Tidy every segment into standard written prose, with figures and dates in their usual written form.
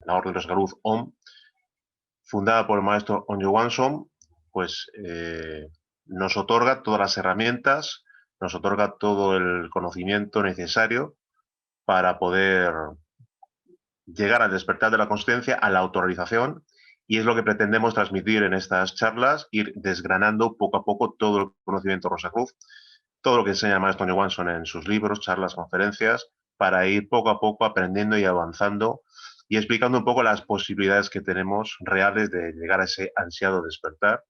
la Orden de Salud OM, fundada por el maestro Onjo Wansom, pues nos otorga todas las herramientas, nos otorga todo el conocimiento necesario para poder llegar al despertar de la consciencia, a la autorrealización, y es lo que pretendemos transmitir en estas charlas, ir desgranando poco a poco todo el conocimiento Rosacruz, todo lo que enseña el maestro Onjo Wansom en sus libros, charlas, conferencias, para ir poco a poco aprendiendo y avanzando y explicando un poco las posibilidades que tenemos reales de llegar a ese ansiado despertar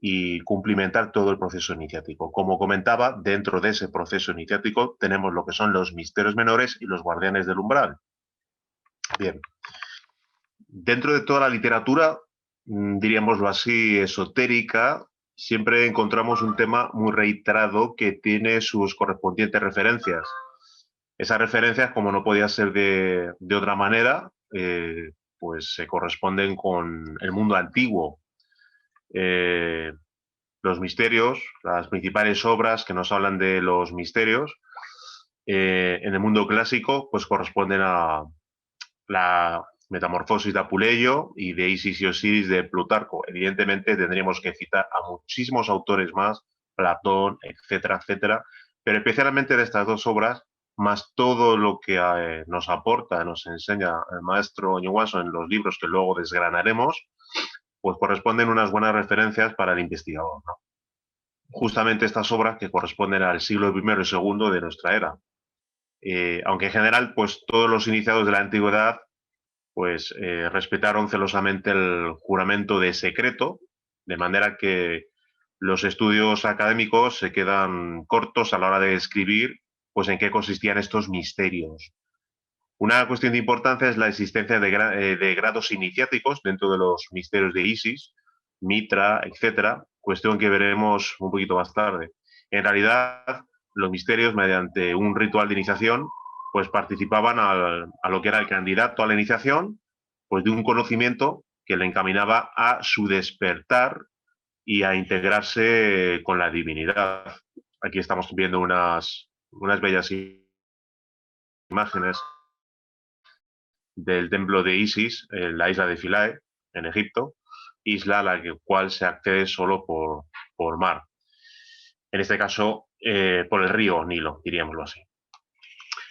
y cumplimentar todo el proceso iniciático. Como comentaba, dentro de ese proceso iniciático tenemos lo que son los misterios menores y los guardianes del umbral. Bien, dentro de toda la literatura, diríamoslo así, esotérica, siempre encontramos un tema muy reiterado que tiene sus correspondientes referencias. Esas referencias, como no podía ser de otra manera, pues se corresponden con el mundo antiguo. Los misterios, las principales obras que nos hablan de los misterios, en el mundo clásico, pues corresponden a la Metamorfosis de Apuleyo y de Isis y Osiris de Plutarco. Evidentemente tendríamos que citar a muchísimos autores más, Platón, etcétera, etcétera, pero especialmente de estas dos obras, más todo lo que nos aporta, nos enseña el maestro Onjo Wansom en los libros que luego desgranaremos, pues corresponden unas buenas referencias para el investigador, ¿no? Justamente estas obras que corresponden al siglo I y II de nuestra era. Aunque en general, pues todos los iniciados de la antigüedad pues respetaron celosamente el juramento de secreto, de manera que los estudios académicos se quedan cortos a la hora de describir pues en qué consistían estos misterios. Una cuestión de importancia es la existencia de grados iniciáticos dentro de los misterios de Isis, Mitra, etcétera, cuestión que veremos un poquito más tarde. En realidad, los misterios, mediante un ritual de iniciación, pues participaban a lo que era el candidato a la iniciación, pues de un conocimiento que le encaminaba a su despertar y a integrarse con la divinidad. Aquí estamos viendo unas bellas imágenes del templo de Isis, en la isla de Philae, en Egipto, isla a la cual se accede solo por mar. En este caso, por el río Nilo, diríamoslo así.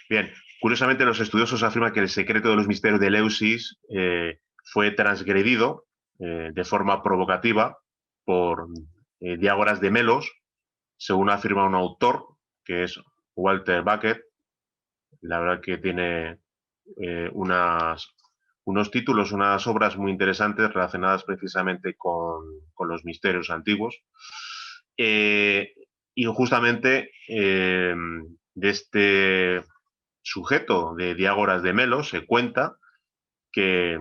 Bien, curiosamente los estudiosos afirman que el secreto de los misterios de Eleusis fue transgredido de forma provocativa por Diágoras de Melos, según afirma un autor, que es Walter Bucket. La verdad que tiene unos títulos, unas obras muy interesantes relacionadas precisamente con los misterios antiguos. Y justamente de este sujeto de Diágoras de Melos se cuenta que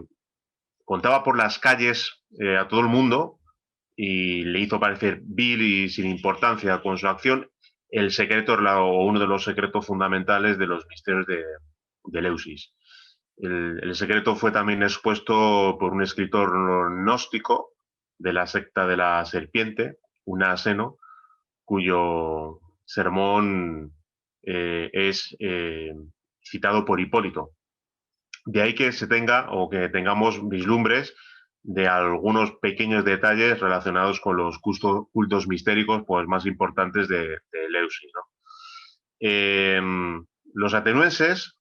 contaba por las calles a todo el mundo y le hizo parecer vil y sin importancia con su acción el secreto o uno de los secretos fundamentales de los misterios de Eleusis. El secreto fue también expuesto por un escritor gnóstico de la secta de la serpiente, un aseno, cuyo sermón es citado por Hipólito. De ahí que se tenga o que tengamos vislumbres de algunos pequeños detalles relacionados con los cultos mistéricos pues, más importantes de Eleusis, ¿no? Los atenienses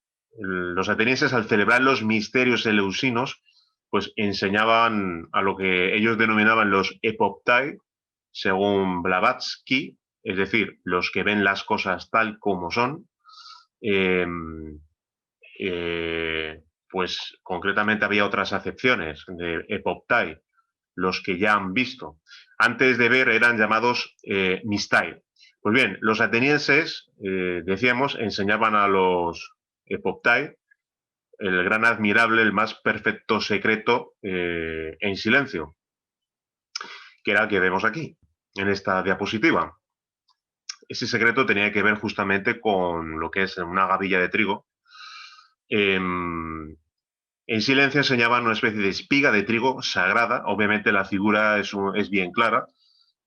al celebrar los misterios eleusinos, pues enseñaban a lo que ellos denominaban los epoptai, según Blavatsky, es decir, los que ven las cosas tal como son. Pues concretamente había otras acepciones de epoptai, los que ya han visto. Antes de ver eran llamados mistai. Pues bien, los atenienses, decíamos, enseñaban a los epoptai el gran admirable, el más perfecto secreto en silencio, que era el que vemos aquí, en esta diapositiva. Ese secreto tenía que ver justamente con lo que es una gavilla de trigo. En silencio enseñaban una especie de espiga de trigo sagrada. Obviamente la figura es bien clara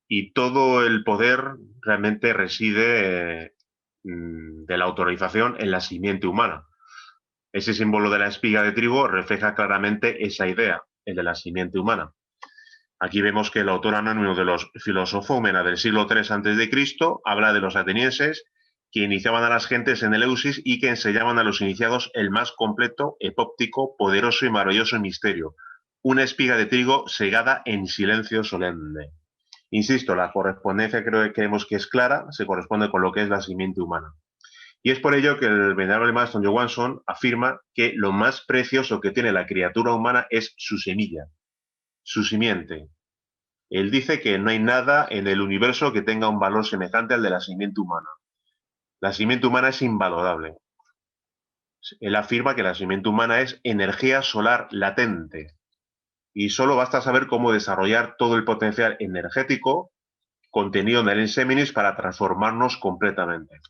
y todo el poder realmente reside de la autorización en la simiente humana. Ese símbolo de la espiga de trigo refleja claramente esa idea, el de la simiente humana. Aquí vemos que el autor anónimo de los Filosofómena del siglo III a.C. habla de los atenienses que iniciaban a las gentes en el Eusis y que enseñaban a los iniciados el más completo, epóptico, poderoso y maravilloso misterio, una espiga de trigo segada en silencio solemne. Insisto, la correspondencia creo que creemos que es clara, se corresponde con lo que es la simiente humana. Y es por ello que el venerable Marston Johansson afirma que lo más precioso que tiene la criatura humana es su semilla, su simiente. Él dice que no hay nada en el universo que tenga un valor semejante al de la simiente humana. La simiente humana es invalorable. Él afirma que la simiente humana es energía solar latente y solo basta saber cómo desarrollar todo el potencial energético contenido en el Inseminis para transformarnos completamente.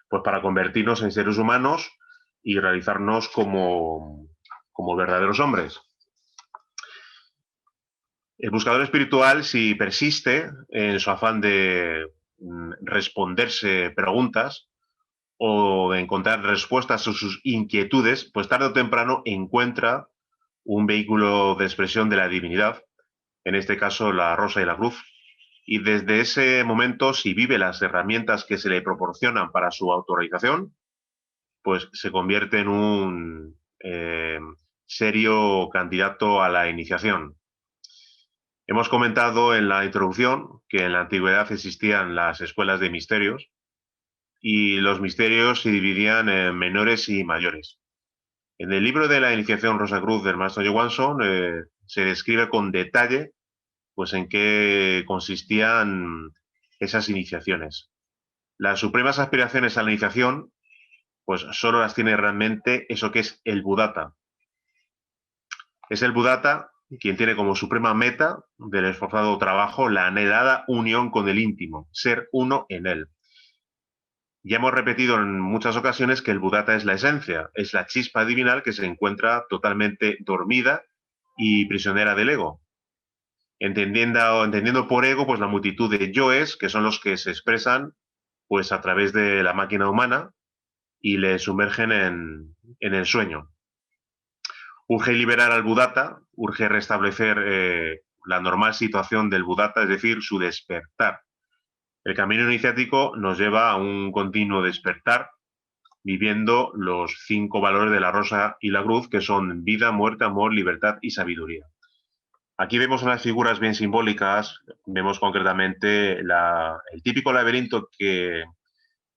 Pues para convertirnos en seres humanos y realizarnos como verdaderos hombres. El buscador espiritual, si persiste en su afán de responderse preguntas o de encontrar respuestas a sus inquietudes, pues tarde o temprano encuentra un vehículo de expresión de la divinidad, en este caso la rosa y la cruz, y desde ese momento, si vive las herramientas que se le proporcionan para su autorización, pues se convierte en un serio candidato a la iniciación. Hemos comentado en la introducción que en la antigüedad existían las escuelas de misterios y los misterios se dividían en menores y mayores. En el libro de la iniciación Rosacruz del maestro Johansson se describe con detalle pues, en qué consistían esas iniciaciones. Las supremas aspiraciones a la iniciación pues solo las tiene realmente eso que es el Buddhata. Es el Buddhata quien tiene como suprema meta del esforzado trabajo la anhelada unión con el íntimo, ser uno en él. Ya hemos repetido en muchas ocasiones que el Buddhata es la esencia, es la chispa divinal que se encuentra totalmente dormida y prisionera del ego. Entendiendo por ego pues la multitud de yoes, que son los que se expresan pues a través de la máquina humana y le sumergen en el sueño. Urge liberar al Buddhata, urge restablecer la normal situación del Buddhata, es decir, su despertar. El camino iniciático nos lleva a un continuo despertar, viviendo los 5 valores de la rosa y la cruz, que son vida, muerte, amor, libertad y sabiduría. Aquí vemos unas figuras bien simbólicas, vemos concretamente el típico laberinto que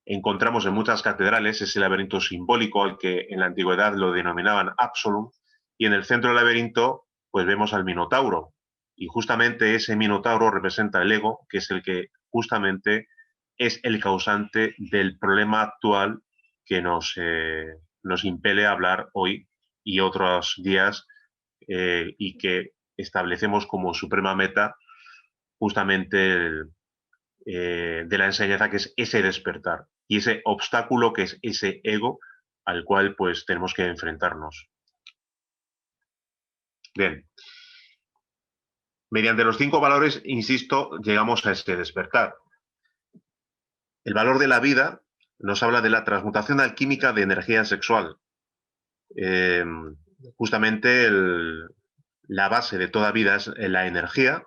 encontramos en muchas catedrales, ese laberinto simbólico al que en la antigüedad lo denominaban Absolum, y en el centro del laberinto pues vemos al Minotauro, y justamente ese Minotauro representa el ego, que es el que justamente es el causante del problema actual que nos impele a hablar hoy y otros días y que establecemos como suprema meta justamente de la enseñanza, que es ese despertar y ese obstáculo que es ese ego al cual pues tenemos que enfrentarnos. Bien. Mediante los 5 valores, insisto, llegamos a ese despertar. El valor de la vida nos habla de la transmutación alquímica de energía sexual. Justamente la base de toda vida es la energía,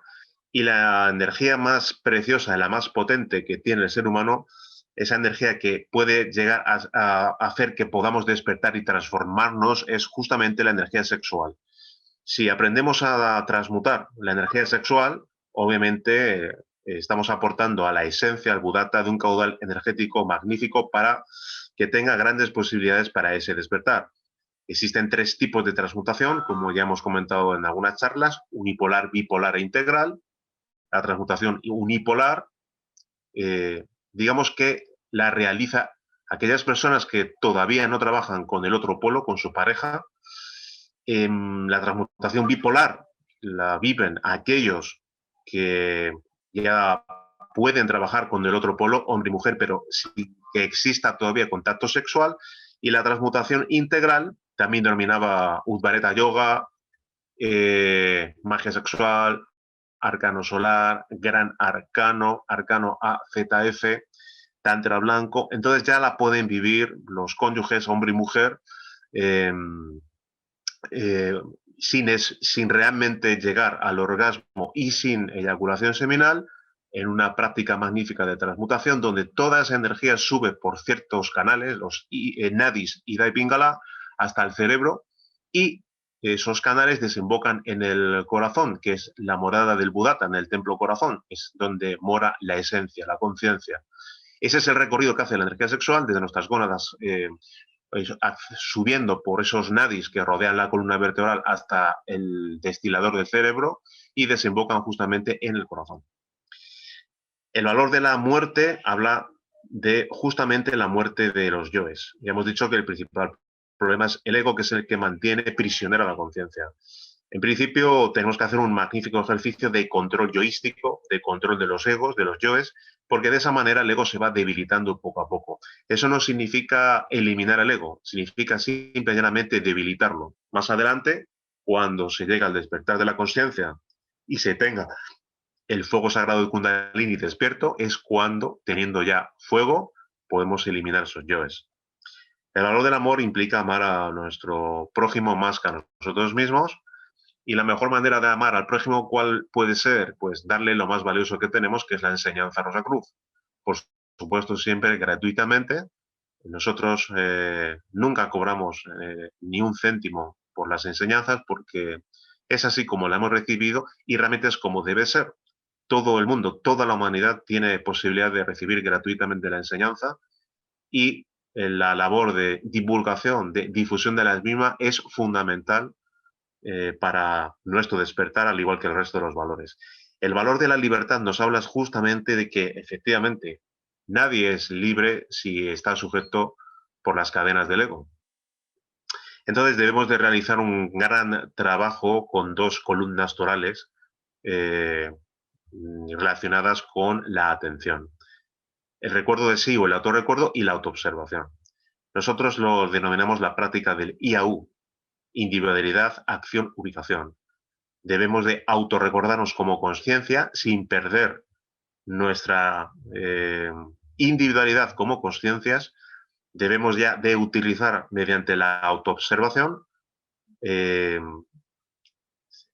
y la energía más preciosa, la más potente que tiene el ser humano, esa energía que puede llegar a hacer que podamos despertar y transformarnos, es justamente la energía sexual. Si aprendemos a transmutar la energía sexual, obviamente estamos aportando a la esencia, al Buddhata, de un caudal energético magnífico para que tenga grandes posibilidades para ese despertar. Existen 3 tipos de transmutación, como ya hemos comentado en algunas charlas: unipolar, bipolar e integral. La transmutación unipolar, digamos que la realiza aquellas personas que todavía no trabajan con el otro polo, con su pareja. La transmutación bipolar la viven aquellos que ya pueden trabajar con el otro polo, hombre y mujer, pero sin que exista todavía contacto sexual. Y la transmutación integral, también denominaba Udvareta Yoga, magia sexual, arcano solar, gran arcano, arcano AZF, tantra blanco. Entonces ya la pueden vivir los cónyuges, hombre y mujer, eh, sin realmente llegar al orgasmo y sin eyaculación seminal, en una práctica magnífica de transmutación donde toda esa energía sube por ciertos canales, los nadis, Ida y Pingala, hasta el cerebro, y esos canales desembocan en el corazón, que es la morada del Buddhata, en el templo corazón, es donde mora la esencia, la conciencia. Ese es el recorrido que hace la energía sexual desde nuestras gónadas, subiendo por esos nadis que rodean la columna vertebral hasta el destilador del cerebro y desembocan justamente en el corazón. El valor de la muerte habla de justamente la muerte de los yoes. Ya hemos dicho que el principal problema es el ego, que es el que mantiene prisionera la conciencia. En principio, tenemos que hacer un magnífico ejercicio de control yoístico, de control de los egos, de los yoes, porque de esa manera el ego se va debilitando poco a poco. Eso no significa eliminar el ego, significa simplemente debilitarlo. Más adelante, cuando se llega al despertar de la conciencia y se tenga el fuego sagrado de Kundalini despierto, es cuando, teniendo ya fuego, podemos eliminar esos yoes. El valor del amor implica amar a nuestro prójimo más que a nosotros mismos, y la mejor manera de amar al prójimo, ¿cuál puede ser? Pues darle lo más valioso que tenemos, que es la enseñanza Rosacruz. Por supuesto, siempre gratuitamente. Nosotros nunca cobramos ni un céntimo por las enseñanzas, porque es así como la hemos recibido y realmente es como debe ser. Todo el mundo, toda la humanidad tiene posibilidad de recibir gratuitamente la enseñanza, y la labor de divulgación, de difusión de las mismas es fundamental para nuestro despertar, al igual que el resto de los valores. El valor de la libertad nos habla justamente de que efectivamente nadie es libre si está sujeto por las cadenas del ego. Entonces debemos de realizar un gran trabajo con dos columnas torales relacionadas con la atención. El recuerdo de sí o el autorrecuerdo y la autoobservación. Nosotros lo denominamos la práctica del IAU, individualidad, acción, ubicación. Debemos de autorrecordarnos como conciencia sin perder nuestra individualidad como conciencias. Debemos ya de utilizar mediante la autoobservación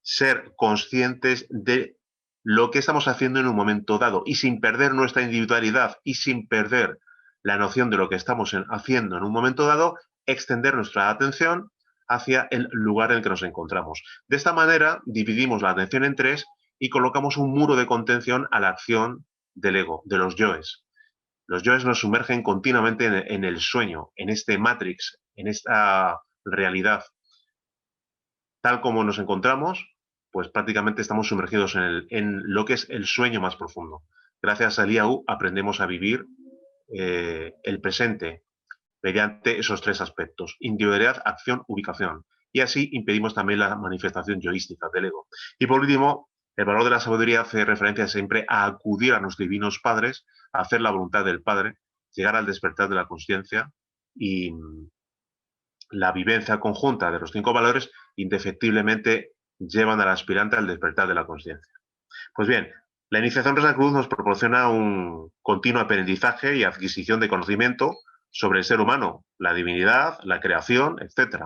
ser conscientes de lo que estamos haciendo en un momento dado y sin perder nuestra individualidad y sin perder la noción de lo que estamos haciendo en un momento dado, extender nuestra atención hacia el lugar en el que nos encontramos. De esta manera dividimos la atención en tres y colocamos un muro de contención a la acción del ego, de los yoes. Los yoes nos sumergen continuamente en el sueño, en este matrix, en esta realidad. Tal como nos encontramos, pues prácticamente estamos sumergidos en lo que es el sueño más profundo. Gracias al IAU aprendemos a vivir el presente mediante esos tres aspectos: individualidad, acción, ubicación. Y así impedimos también la manifestación yoística del ego. Y por último, el valor de la sabiduría hace referencia siempre a acudir a los divinos padres, a hacer la voluntad del Padre, llegar al despertar de la conciencia, y la vivencia conjunta de los cinco valores indefectiblemente llevan al aspirante al despertar de la conciencia. Pues bien, la iniciación Rosacruz nos proporciona un continuo aprendizaje y adquisición de conocimiento sobre el ser humano, la divinidad, la creación, etc.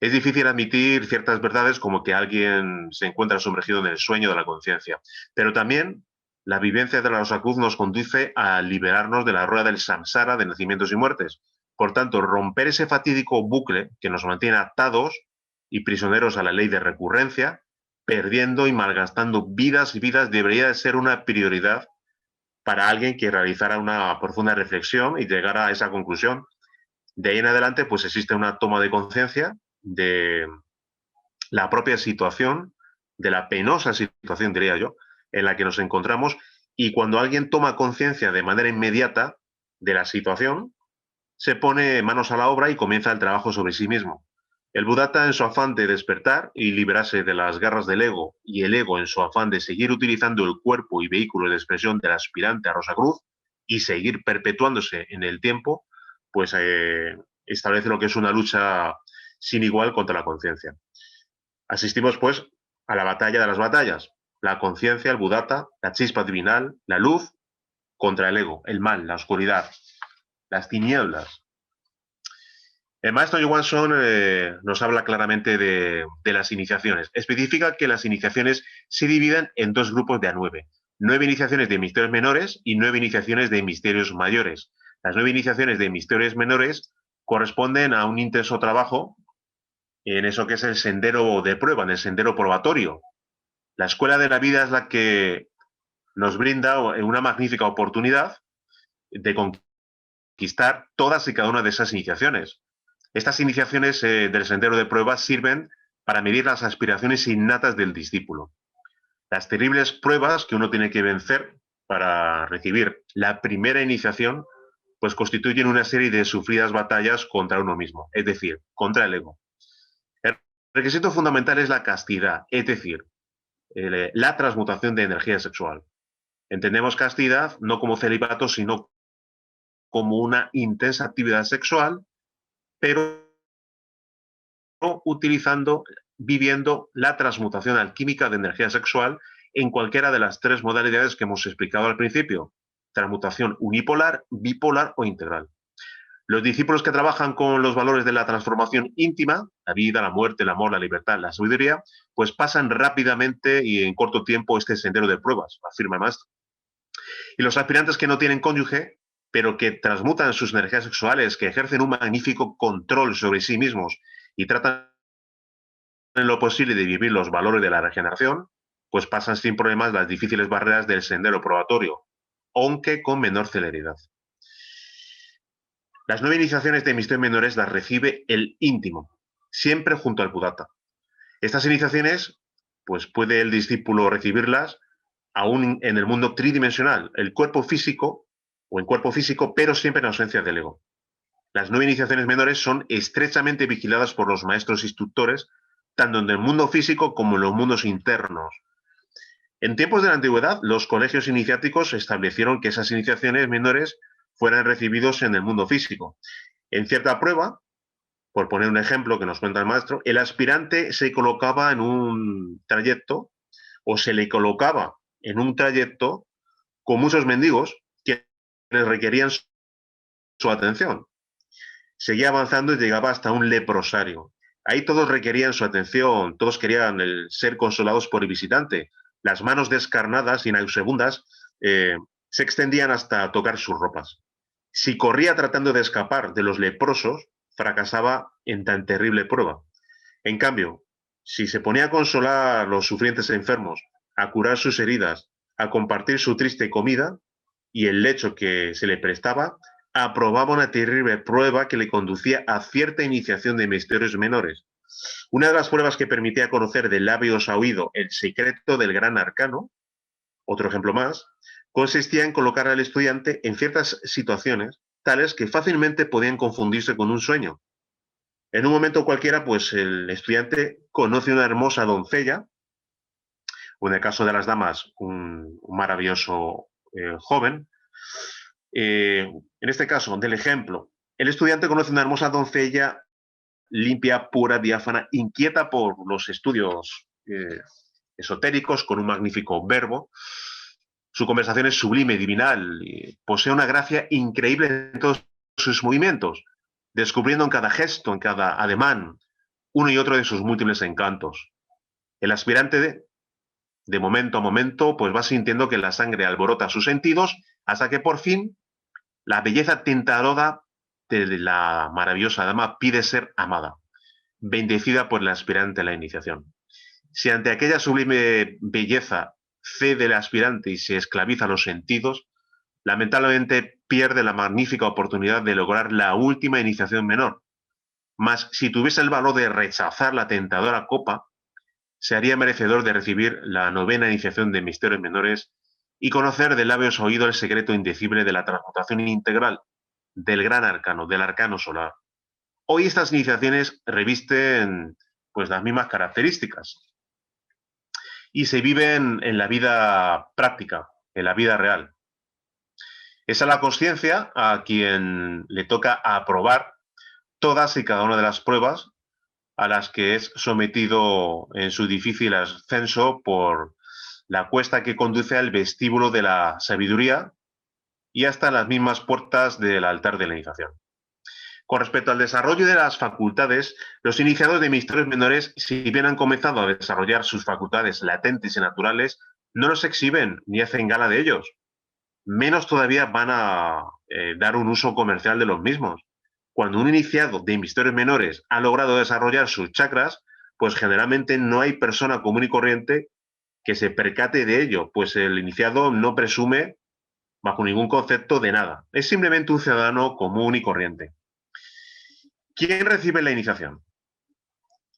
Es difícil admitir ciertas verdades como que alguien se encuentra sumergido en el sueño de la conciencia, pero también la vivencia de la Rosacruz nos conduce a liberarnos de la rueda del samsara de nacimientos y muertes. Por tanto, romper ese fatídico bucle que nos mantiene atados y prisioneros a la ley de recurrencia, perdiendo y malgastando vidas y vidas, debería de ser una prioridad para alguien que realizara una profunda reflexión y llegara a esa conclusión. De ahí en adelante, pues existe una toma de conciencia de la propia situación, de la penosa situación, diría yo, en la que nos encontramos, y cuando alguien toma conciencia de manera inmediata de la situación, se pone manos a la obra y comienza el trabajo sobre sí mismo. El Buddhata, en su afán de despertar y liberarse de las garras del ego, y el ego en su afán de seguir utilizando el cuerpo y vehículo de expresión del aspirante a Rosacruz y seguir perpetuándose en el tiempo, pues establece lo que es una lucha sin igual contra la conciencia. Asistimos, pues, a la batalla de las batallas: la conciencia, el Buddhata, la chispa divinal, la luz, contra el ego, el mal, la oscuridad, las tinieblas. El maestro Johansson nos habla claramente de las iniciaciones. Especifica que las iniciaciones se dividen en dos grupos de a 9. 9 iniciaciones de misterios menores y 9 iniciaciones de misterios mayores. Las 9 iniciaciones de misterios menores corresponden a un intenso trabajo en eso que es el sendero de prueba, en el sendero probatorio. La escuela de la vida es la que nos brinda una magnífica oportunidad de conquistar todas y cada una de esas iniciaciones. Estas iniciaciones del sendero de pruebas sirven para medir las aspiraciones innatas del discípulo. Las terribles pruebas que uno tiene que vencer para recibir la primera iniciación, pues constituyen una serie de sufridas batallas contra uno mismo, es decir, contra el ego. El requisito fundamental es la castidad, es decir, la transmutación de energía sexual. Entendemos castidad no como celibato, sino como una intensa actividad sexual, pero utilizando, viviendo la transmutación alquímica de energía sexual en cualquiera de las tres modalidades que hemos explicado al principio: transmutación unipolar, bipolar o integral. Los discípulos que trabajan con los valores de la transformación íntima, la vida, la muerte, el amor, la libertad, la sabiduría, pues pasan rápidamente y en corto tiempo este sendero de pruebas, afirma el maestro. Y los aspirantes que no tienen cónyuge, pero que transmutan sus energías sexuales, que ejercen un magnífico control sobre sí mismos y tratan en lo posible de vivir los valores de la regeneración, pues pasan sin problemas las difíciles barreras del sendero probatorio, aunque con menor celeridad. Las 9 iniciaciones de misterios menores las recibe el íntimo, siempre junto al Buddhata. Estas iniciaciones, pues puede el discípulo recibirlas aún en el mundo tridimensional, el cuerpo físico o en cuerpo físico, pero siempre en ausencia del ego. Las 9 iniciaciones menores son estrechamente vigiladas por los maestros instructores, tanto en el mundo físico como en los mundos internos. En tiempos de la antigüedad, los colegios iniciáticos establecieron que esas iniciaciones menores fueran recibidos en el mundo físico. En cierta prueba, por poner un ejemplo que nos cuenta el maestro, el aspirante se colocaba en un trayecto o se le colocaba en un trayecto con muchos mendigos que requerían su atención. Seguía avanzando y llegaba hasta un leprosario. Ahí todos requerían su atención, todos querían ser consolados por el visitante. Las manos descarnadas y nauseabundas se extendían hasta tocar sus ropas. Si corría tratando de escapar de los leprosos, fracasaba en tan terrible prueba. En cambio, si se ponía a consolar a los sufrientes enfermos, a curar sus heridas, a compartir su triste comida y el lecho que se le prestaba, aprobaba una terrible prueba que le conducía a cierta iniciación de misterios menores. Una de las pruebas que permitía conocer de labios a oído el secreto del gran arcano, otro ejemplo más, consistía en colocar al estudiante en ciertas situaciones tales que fácilmente podían confundirse con un sueño. En un momento cualquiera, pues el estudiante conoce una hermosa doncella, o en el caso de las damas, un maravilloso joven. En este caso, del ejemplo, el estudiante conoce una hermosa doncella limpia, pura, diáfana, inquieta por los estudios esotéricos, con un magnífico verbo. Su conversación es sublime, divinal, posee una gracia increíble en todos sus movimientos, descubriendo en cada gesto, en cada ademán, uno y otro de sus múltiples encantos. El aspirante, de momento a momento, pues va sintiendo que la sangre alborota sus sentidos hasta que por fin la belleza tentadora de la maravillosa dama pide ser amada, bendecida por el aspirante a la iniciación. Si ante aquella sublime belleza cede el aspirante y se esclaviza los sentidos, lamentablemente pierde la magnífica oportunidad de lograr la última iniciación menor. Mas si tuviese el valor de rechazar la tentadora copa, se haría merecedor de recibir la 9ª iniciación de misterios menores y conocer de labios a oído el secreto indecible de la transmutación integral del gran arcano, del arcano solar. Hoy estas iniciaciones revisten pues las mismas características y se viven en la vida práctica, en la vida real. Esa es la conciencia a quien le toca aprobar todas y cada una de las pruebas a las que es sometido en su difícil ascenso por la cuesta que conduce al vestíbulo de la sabiduría y hasta las mismas puertas del altar de la iniciación. Con respecto al desarrollo de las facultades, los iniciados de misterios menores, si bien han comenzado a desarrollar sus facultades latentes y naturales, no los exhiben ni hacen gala de ellos. Menos todavía van a dar un uso comercial de los mismos. Cuando un iniciado de misterios menores ha logrado desarrollar sus chakras, pues generalmente no hay persona común y corriente que se percate de ello, pues el iniciado no presume bajo ningún concepto de nada. Es simplemente un ciudadano común y corriente. ¿Quién recibe la iniciación?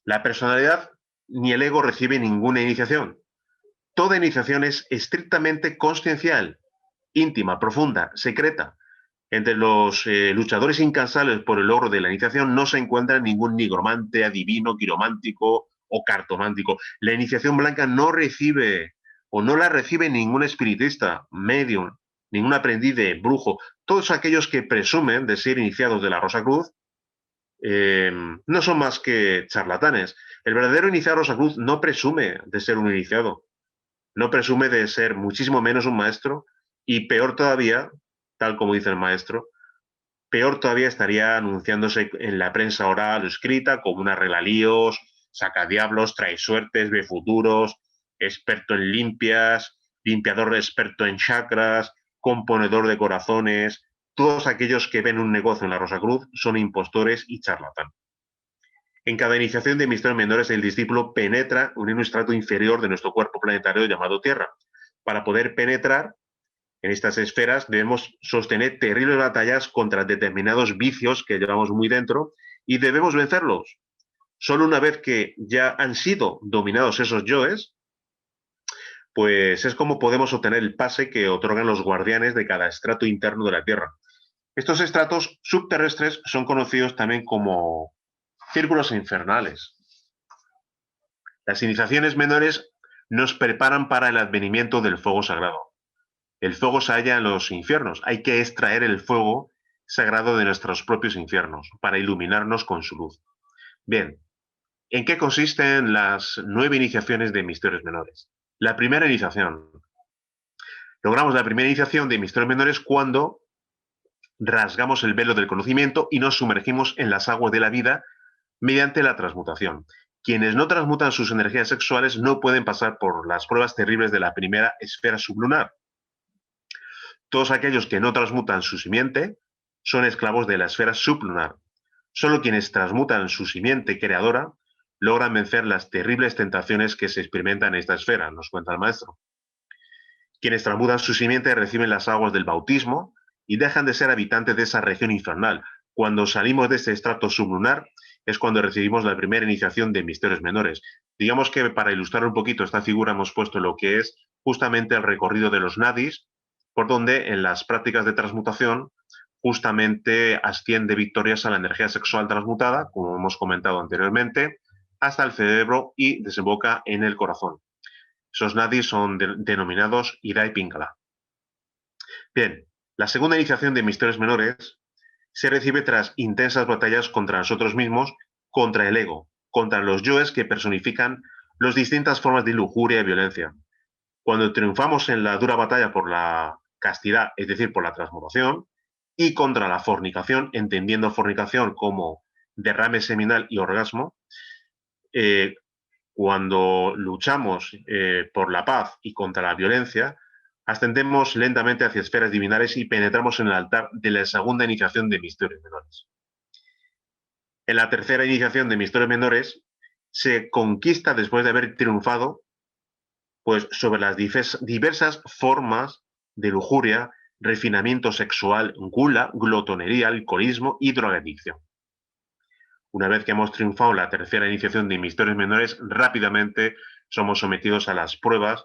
La personalidad ni el ego recibe ninguna iniciación. Toda iniciación es estrictamente consciencial, íntima, profunda, secreta. Entre los luchadores incansables por el logro de la iniciación no se encuentra ningún nigromante, adivino, quiromántico o cartomántico. La iniciación blanca no recibe o no la recibe ningún espiritista, medium, ningún aprendiz de brujo. Todos aquellos que presumen de ser iniciados de la Rosa Cruz no son más que charlatanes. El verdadero iniciado Rosa Cruz no presume de ser un iniciado, no presume de ser muchísimo menos un maestro y peor todavía, tal como dice el maestro, peor todavía estaría anunciándose en la prensa oral o escrita como un arreglalíos, sacadiablos, trae suertes, ve futuros, experto en limpias, limpiador experto en chakras, componedor de corazones. Todos aquellos que ven un negocio en la Rosa Cruz son impostores y charlatán. En cada iniciación de misterios menores, el discípulo penetra un estrato inferior de nuestro cuerpo planetario llamado Tierra. Para poder penetrar en estas esferas debemos sostener terribles batallas contra determinados vicios que llevamos muy dentro y debemos vencerlos. Solo una vez que ya han sido dominados esos yoes, pues es como podemos obtener el pase que otorgan los guardianes de cada estrato interno de la Tierra. Estos estratos subterrestres son conocidos también como círculos infernales. Las iniciaciones menores nos preparan para el advenimiento del fuego sagrado. El fuego se halla en los infiernos. Hay que extraer el fuego sagrado de nuestros propios infiernos para iluminarnos con su luz. Bien, ¿en qué consisten las 9 iniciaciones de misterios menores? La primera iniciación. Logramos la primera iniciación de misterios menores cuando rasgamos el velo del conocimiento y nos sumergimos en las aguas de la vida mediante la transmutación. Quienes no transmutan sus energías sexuales no pueden pasar por las pruebas terribles de la primera esfera sublunar. Todos aquellos que no transmutan su simiente son esclavos de la esfera sublunar. Solo quienes transmutan su simiente creadora logran vencer las terribles tentaciones que se experimentan en esta esfera, nos cuenta el maestro. Quienes transmutan su simiente reciben las aguas del bautismo y dejan de ser habitantes de esa región infernal. Cuando salimos de este estrato sublunar es cuando recibimos la primera iniciación de misterios menores. Digamos que para ilustrar un poquito esta figura hemos puesto lo que es justamente el recorrido de los nadis, por donde en las prácticas de transmutación justamente asciende victorias a la energía sexual transmutada, como hemos comentado anteriormente, hasta el cerebro y desemboca en el corazón. Esos nadis son denominados Ira y Pingala. Bien, la segunda iniciación de misterios menores se recibe tras intensas batallas contra nosotros mismos, contra el ego, contra los yoes que personifican las distintas formas de lujuria y violencia. Cuando triunfamos en la dura batalla por la castidad, es decir, por la transmutación, y contra la fornicación, entendiendo fornicación como derrame seminal y orgasmo, cuando luchamos por la paz y contra la violencia, ascendemos lentamente hacia esferas divinales y penetramos en el altar de la segunda iniciación de misterios menores. En la tercera iniciación de misterios menores se conquista después de haber triunfado pues, sobre las diversas formas de lujuria, refinamiento sexual, gula, glotonería, alcoholismo y drogadicción. Una vez que hemos triunfado en la tercera iniciación de misterios menores, rápidamente somos sometidos a las pruebas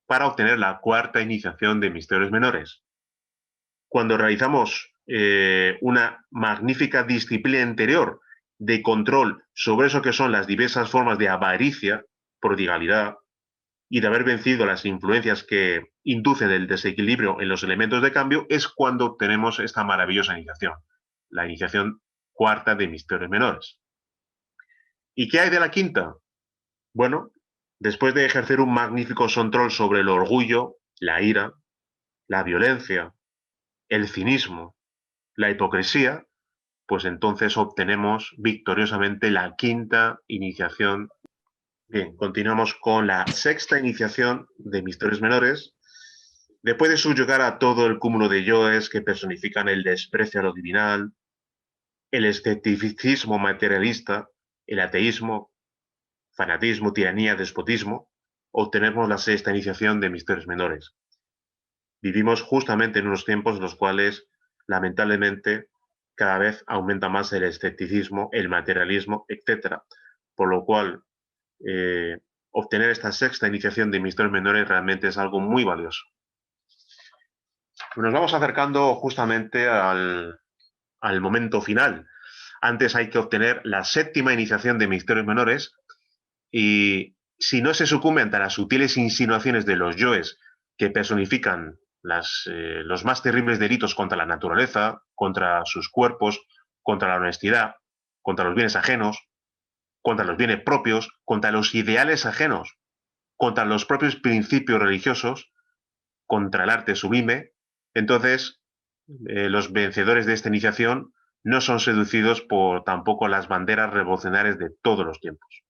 para obtener la cuarta iniciación de misterios menores. Cuando realizamos una magnífica disciplina interior de control sobre eso que son las diversas formas de avaricia, prodigalidad, y de haber vencido las influencias que inducen el desequilibrio en los elementos de cambio, es cuando obtenemos esta maravillosa iniciación, la iniciación cuarta de misterios menores. ¿Y qué hay de la quinta? Bueno, después de ejercer un magnífico control sobre el orgullo, la ira, la violencia, el cinismo, la hipocresía, pues entonces obtenemos victoriosamente la quinta iniciación. Bien, continuamos con la sexta iniciación de misterios menores. Después de subyugar a todo el cúmulo de yoes que personifican el desprecio a lo divinal, el escepticismo materialista, el ateísmo, fanatismo, tiranía, despotismo, obtenemos la sexta iniciación de misterios menores. Vivimos justamente en unos tiempos en los cuales, lamentablemente, cada vez aumenta más el escepticismo, el materialismo, etc. Por lo cual, obtener esta sexta iniciación de misterios menores realmente es algo muy valioso. Nos vamos acercando justamente al momento final. Antes hay que obtener la séptima iniciación de misterios menores y si no se sucumbe ante las sutiles insinuaciones de los yoes que personifican los más terribles delitos contra la naturaleza, contra sus cuerpos, contra la honestidad, contra los bienes ajenos, contra los bienes propios, contra los ideales ajenos, contra los propios principios religiosos, contra el arte sublime, entonces los vencedores de esta iniciación no son seducidos por tampoco las banderas revolucionarias de todos los tiempos.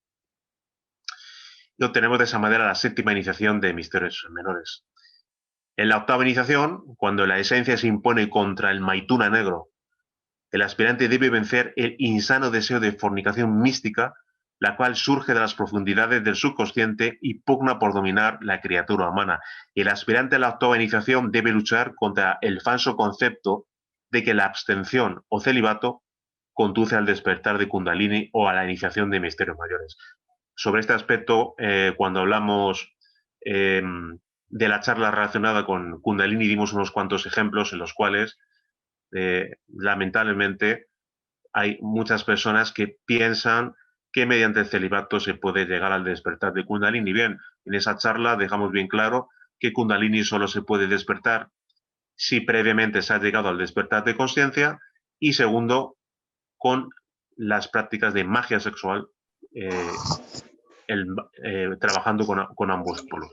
Y obtenemos de esa manera la séptima iniciación de misterios menores. En la octava iniciación, cuando la esencia se impone contra el maituna negro, el aspirante debe vencer el insano deseo de fornicación mística, la cual surge de las profundidades del subconsciente y pugna por dominar la criatura humana. El aspirante a la octava iniciación debe luchar contra el falso concepto de que la abstención o celibato conduce al despertar de Kundalini o a la iniciación de misterios mayores. Sobre este aspecto, cuando hablamos de la charla relacionada con Kundalini, dimos unos cuantos ejemplos en los cuales lamentablemente hay muchas personas que piensan que mediante el celibato se puede llegar al despertar de Kundalini. Bien, en esa charla dejamos bien claro que Kundalini solo se puede despertar si previamente se ha llegado al despertar de conciencia y segundo, con las prácticas de magia sexual, trabajando con ambos polos.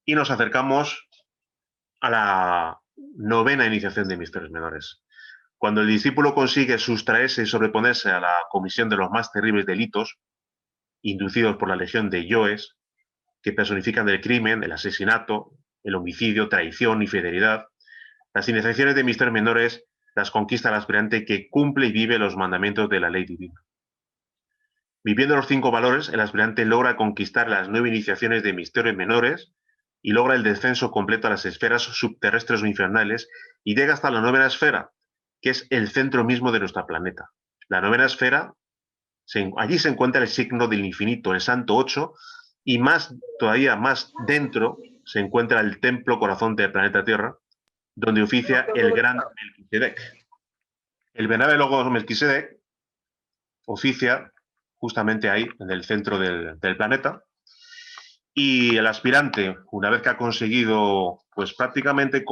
Y nos acercamos a la novena iniciación de misterios menores. Cuando el discípulo consigue sustraerse y sobreponerse a la comisión de los más terribles delitos, inducidos por la legión de yoes, que personifican el crimen, el asesinato, el homicidio, traición y fidelidad, las iniciaciones de misterios menores las conquista el aspirante que cumple y vive los mandamientos de la ley divina. Viviendo los 5 valores, el aspirante logra conquistar las 9 iniciaciones de misterios menores y logra el descenso completo a las esferas subterrestres o infernales y llega hasta la novena esfera, que es el centro mismo de nuestro planeta. La novena esfera, allí se encuentra el signo del infinito, el santo 8, y todavía más dentro se encuentra el templo corazón del planeta Tierra, donde oficia el gran Melquisedec. El venerable Logos Melquisedec oficia justamente ahí, en el centro del planeta, y el aspirante, una vez que ha conseguido, pues prácticamente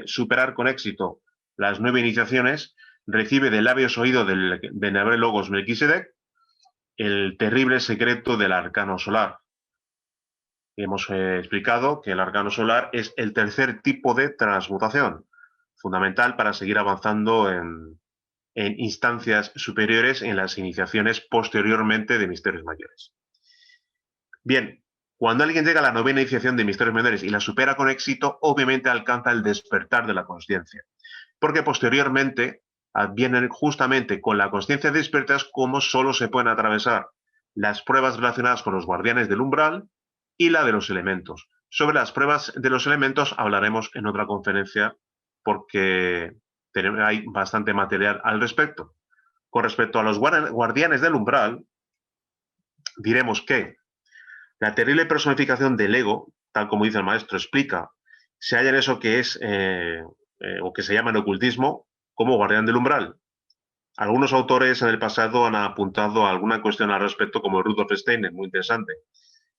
superar con éxito las 9 iniciaciones, recibe de labios oídos del venerable Logos Melquisedec el terrible secreto del arcano solar. Hemos explicado que el arcano solar es el tercer tipo de transmutación, fundamental para seguir avanzando en instancias superiores en las iniciaciones posteriormente de misterios mayores. Bien, cuando alguien llega a la novena iniciación de misterios menores y la supera con éxito, obviamente alcanza el despertar de la consciencia, porque posteriormente vienen justamente con la consciencia despiertas cómo solo se pueden atravesar las pruebas relacionadas con los guardianes del umbral y la de los elementos. Sobre las pruebas de los elementos hablaremos en otra conferencia porque hay bastante material al respecto. Con respecto a los guardianes del umbral, diremos que la terrible personificación del ego, tal como dice el maestro, explica, se halla en eso que es, o que se llama en ocultismo, como guardián del umbral. Algunos autores en el pasado han apuntado a alguna cuestión al respecto, como Rudolf Steiner, muy interesante.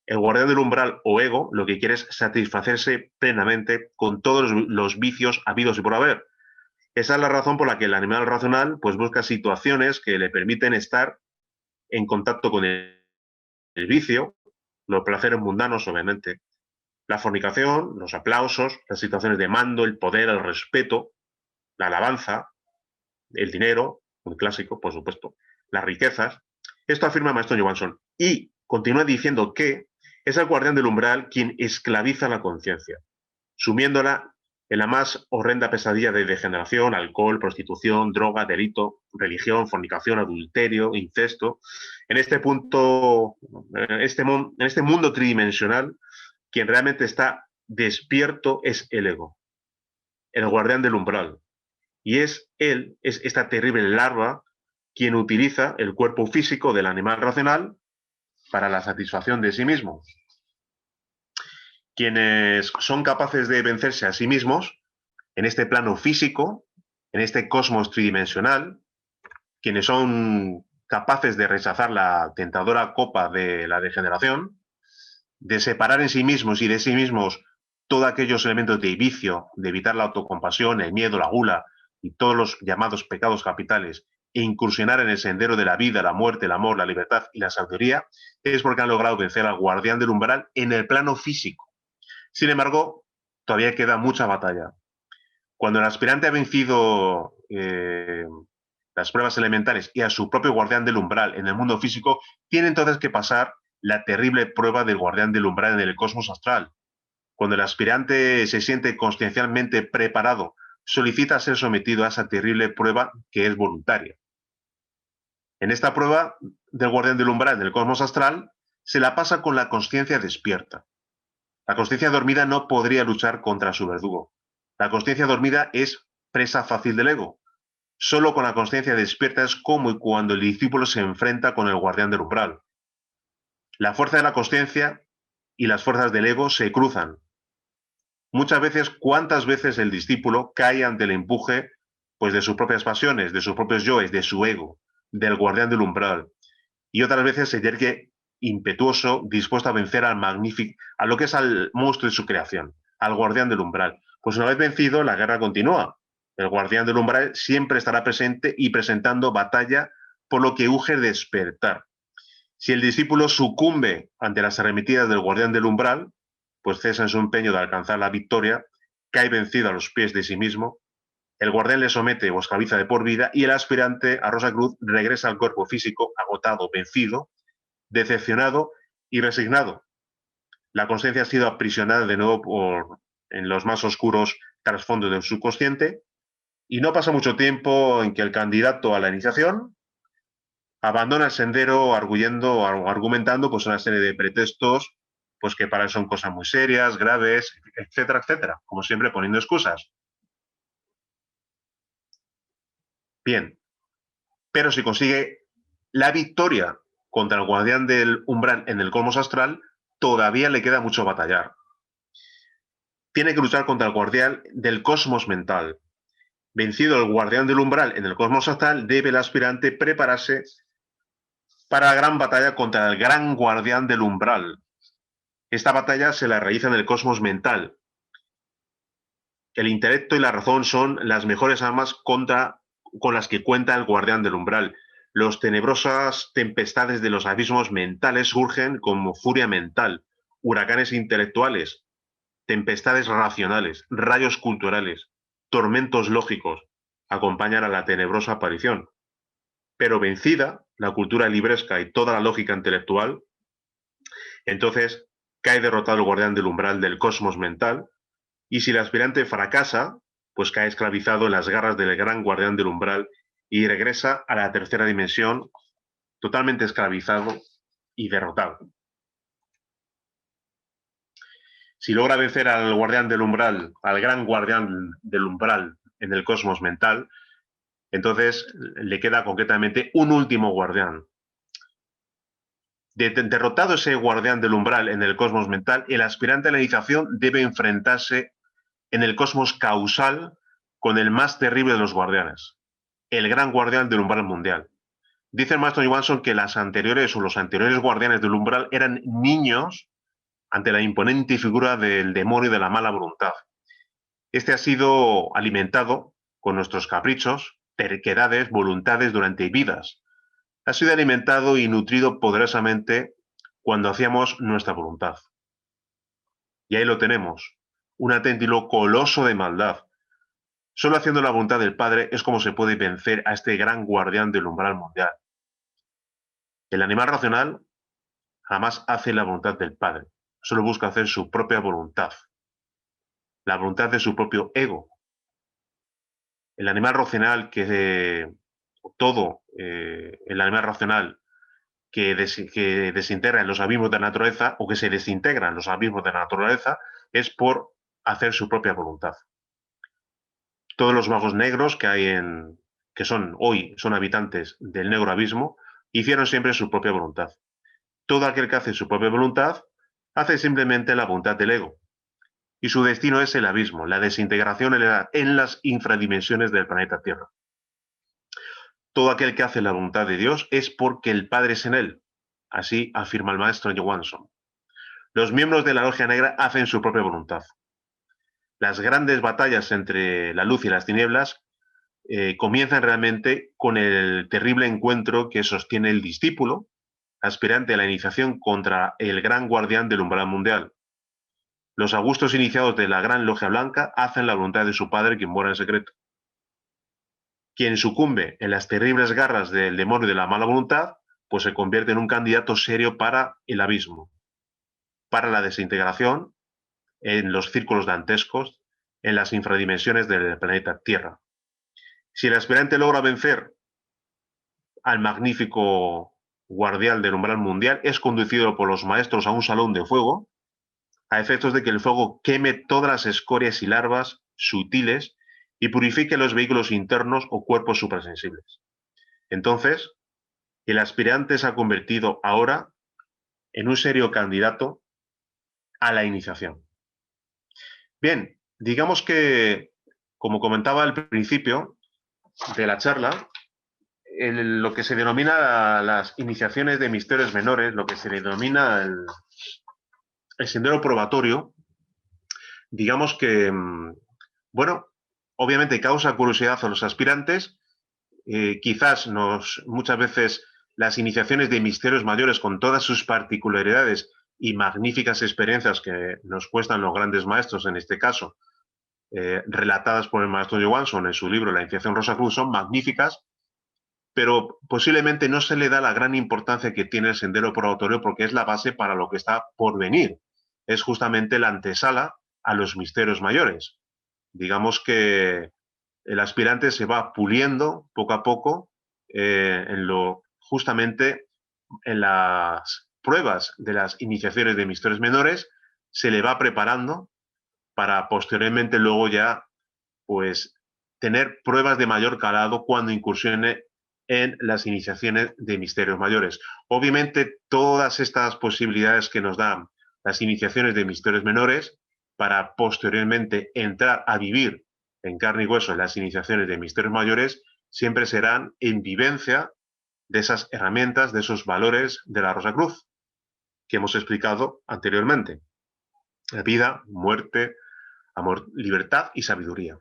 El guardián del umbral o ego lo que quiere es satisfacerse plenamente con todos los vicios habidos y por haber. Esa es la razón por la que el animal racional pues, busca situaciones que le permiten estar en contacto con el vicio, los placeres mundanos, obviamente, la fornicación, los aplausos, las situaciones de mando, el poder, el respeto, la alabanza, el dinero, un clásico, por supuesto, las riquezas. Esto afirma el maestro Johansson. Y continúa diciendo que es el guardián del umbral quien esclaviza la conciencia, sumiéndola en la más horrenda pesadilla de degeneración, alcohol, prostitución, droga, delito, religión, fornicación, adulterio, incesto. En este punto, en este mundo tridimensional, quien realmente está despierto es el ego, el guardián del umbral. Y es él, es esta terrible larva, quien utiliza el cuerpo físico del animal racional para la satisfacción de sí mismo. Quienes son capaces de vencerse a sí mismos en este plano físico, en este cosmos tridimensional, quienes son capaces de rechazar la tentadora copa de la degeneración, de separar en sí mismos y de sí mismos todos aquellos elementos de vicio, de evitar la autocompasión, el miedo, la gula y todos los llamados pecados capitales, e incursionar en el sendero de la vida, la muerte, el amor, la libertad y la sabiduría, es porque han logrado vencer al guardián del umbral en el plano físico. Sin embargo, todavía queda mucha batalla. Cuando el aspirante ha vencido las pruebas elementales y a su propio guardián del umbral en el mundo físico, tiene entonces que pasar la terrible prueba del guardián del umbral en el cosmos astral. Cuando el aspirante se siente consciencialmente preparado, solicita ser sometido a esa terrible prueba que es voluntaria. En esta prueba del guardián del umbral en el cosmos astral, se la pasa con la conciencia despierta. La conciencia dormida no podría luchar contra su verdugo. La conciencia dormida es presa fácil del ego. Solo con la conciencia despierta es como y cuando el discípulo se enfrenta con el guardián del umbral. La fuerza de la conciencia y las fuerzas del ego se cruzan. Muchas veces, ¿cuántas veces el discípulo cae ante el empuje pues, de sus propias pasiones, de sus propios yoes, de su ego, del guardián del umbral? Y otras veces se yergue impetuoso, dispuesto a vencer al magnífico, a lo que es al monstruo de su creación, al guardián del umbral. Pues una vez vencido, la guerra continúa. El guardián del umbral siempre estará presente y presentando batalla, por lo que urge despertar. Si el discípulo sucumbe ante las arremetidas del guardián del umbral, pues cesa en su empeño de alcanzar la victoria, cae vencido a los pies de sí mismo, el guardián le somete o esclaviza de por vida y el aspirante a Rosa Cruz regresa al cuerpo físico agotado, vencido, decepcionado y resignado. La conciencia ha sido aprisionada de nuevo en los más oscuros trasfondos del subconsciente y no pasa mucho tiempo en que el candidato a la iniciación abandona el sendero argumentando pues una serie de pretextos pues que para él son cosas muy serias, graves, etcétera, etcétera, como siempre poniendo excusas. Bien, pero si consigue la victoria contra el guardián del umbral en el cosmos astral, todavía le queda mucho batallar. Tiene que luchar contra el guardián del cosmos mental. Vencido el guardián del umbral en el cosmos astral, debe el aspirante prepararse para la gran batalla contra el gran guardián del umbral. Esta batalla se la realiza en el cosmos mental. El intelecto y la razón son las mejores armas con las que cuenta el guardián del umbral. Las tenebrosas tempestades de los abismos mentales surgen como furia mental, huracanes intelectuales, tempestades racionales, rayos culturales, tormentos lógicos, acompañan a la tenebrosa aparición. Pero vencida la cultura libresca y toda la lógica intelectual, entonces cae derrotado el guardián del umbral del cosmos mental, y si el aspirante fracasa, pues cae esclavizado en las garras del gran guardián del umbral y regresa a la tercera dimensión totalmente esclavizado y derrotado. Si logra vencer al guardián del umbral, al gran guardián del umbral en el cosmos mental, entonces le queda concretamente un último guardián. Derrotado ese guardián del umbral en el cosmos mental, el aspirante a la iniciación debe enfrentarse en el cosmos causal con el más terrible de los guardianes, el gran guardián del umbral mundial. Dice el maestro Johansson que los anteriores guardianes del umbral eran niños ante la imponente figura del demonio de la mala voluntad. Este ha sido alimentado con nuestros caprichos, terquedades, voluntades durante vidas. Ha sido alimentado y nutrido poderosamente cuando hacíamos nuestra voluntad. Y ahí lo tenemos, un auténtico coloso de maldad, Solo haciendo la voluntad del Padre es como se puede vencer a este gran guardián del umbral mundial. El animal racional jamás hace la voluntad del Padre, solo busca hacer su propia voluntad, la voluntad de su propio ego. El animal racional el animal racional que desintegra en los abismos de la naturaleza o que se desintegra en los abismos de la naturaleza es por hacer su propia voluntad. Todos los magos negros que son habitantes del negro abismo, hicieron siempre su propia voluntad. Todo aquel que hace su propia voluntad hace simplemente la voluntad del ego. Y su destino es el abismo, la desintegración en las infradimensiones del planeta Tierra. Todo aquel que hace la voluntad de Dios es porque el Padre es en él. Así afirma el maestro Johansson. Los miembros de la Logia Negra hacen su propia voluntad. Las grandes batallas entre la luz y las tinieblas comienzan realmente con el terrible encuentro que sostiene el discípulo, aspirante a la iniciación, contra el gran guardián del umbral mundial. Los augustos iniciados de la Gran Logia Blanca hacen la voluntad de su padre, quien mora en secreto. Quien sucumbe en las terribles garras del demonio de la mala voluntad, pues se convierte en un candidato serio para el abismo, para la desintegración, en los círculos dantescos, en las infradimensiones del planeta Tierra. Si el aspirante logra vencer al magnífico guardián del umbral mundial, es conducido por los maestros a un salón de fuego, a efectos de que el fuego queme todas las escorias y larvas sutiles y purifique los vehículos internos o cuerpos suprasensibles. Entonces, el aspirante se ha convertido ahora en un serio candidato a la iniciación. Bien, digamos que, como comentaba al principio de la charla, lo que se denomina las iniciaciones de misterios menores, lo que se denomina el sendero probatorio, digamos que, bueno, obviamente causa curiosidad a los aspirantes. Quizás muchas veces las iniciaciones de misterios mayores, con todas sus particularidades y magníficas experiencias que nos cuestan los grandes maestros, en este caso, relatadas por el maestro Johansson en su libro La iniciación Rosacruz, son magníficas, pero posiblemente no se le da la gran importancia que tiene el sendero probatorio, porque es la base para lo que está por venir. Es justamente la antesala a los misterios mayores. Digamos que el aspirante se va puliendo poco a poco justamente en las pruebas de las iniciaciones de misterios menores, se le va preparando para posteriormente luego ya pues tener pruebas de mayor calado cuando incursione en las iniciaciones de misterios mayores. Obviamente todas estas posibilidades que nos dan las iniciaciones de misterios menores para posteriormente entrar a vivir en carne y hueso las iniciaciones de misterios mayores siempre serán en vivencia de esas herramientas, de esos valores de la Rosacruz que hemos explicado anteriormente. La vida, muerte, amor, libertad y sabiduría.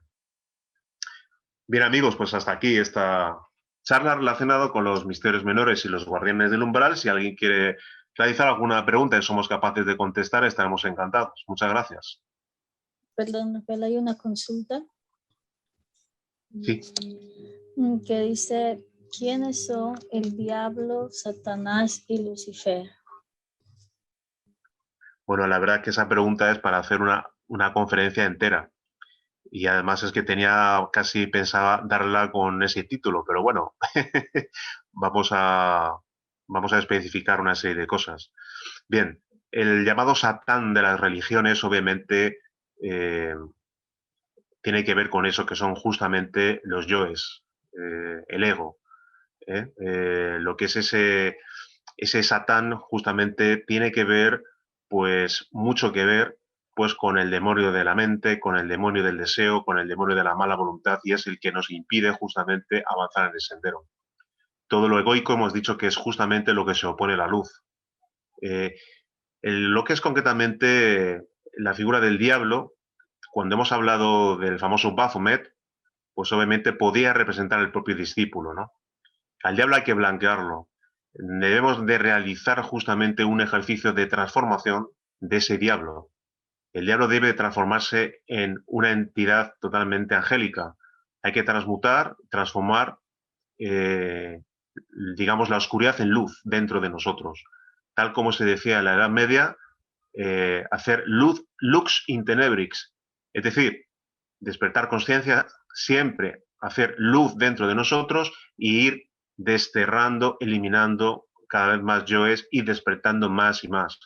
Bien, amigos, pues hasta aquí esta charla relacionada con los misterios menores y los guardianes del umbral. Si alguien quiere realizar alguna pregunta y somos capaces de contestar, estaremos encantados. Muchas gracias. Perdón, hay una consulta. Sí. Que dice, ¿quiénes son el diablo, Satanás y Lucifer? Bueno, la verdad que esa pregunta es para hacer una conferencia entera. Y además es que casi pensaba darla con ese título, pero bueno, vamos a especificar una serie de cosas. Bien, el llamado Satán de las religiones obviamente tiene que ver con eso que son justamente los yoes, el ego. Lo que es ese Satán justamente tiene que ver, pues mucho que ver, pues con el demonio de la mente, con el demonio del deseo, con el demonio de la mala voluntad, y es el que nos impide justamente avanzar en el sendero. Todo lo egoico hemos dicho que es justamente lo que se opone a la luz. Lo que es concretamente la figura del diablo, cuando hemos hablado del famoso Baphomet, pues obviamente podía representar al propio discípulo, ¿no? Al diablo hay que blanquearlo. Debemos de realizar justamente un ejercicio de transformación de ese diablo. El diablo debe transformarse en una entidad totalmente angélica, Hay que transmutar, transformar, digamos, la oscuridad en luz dentro de nosotros. Tal como se decía en la Edad Media, hacer luz, lux in tenebrix, es decir, despertar conciencia, siempre hacer luz dentro de nosotros y ir desterrando, eliminando cada vez más yoes y despertando más y más.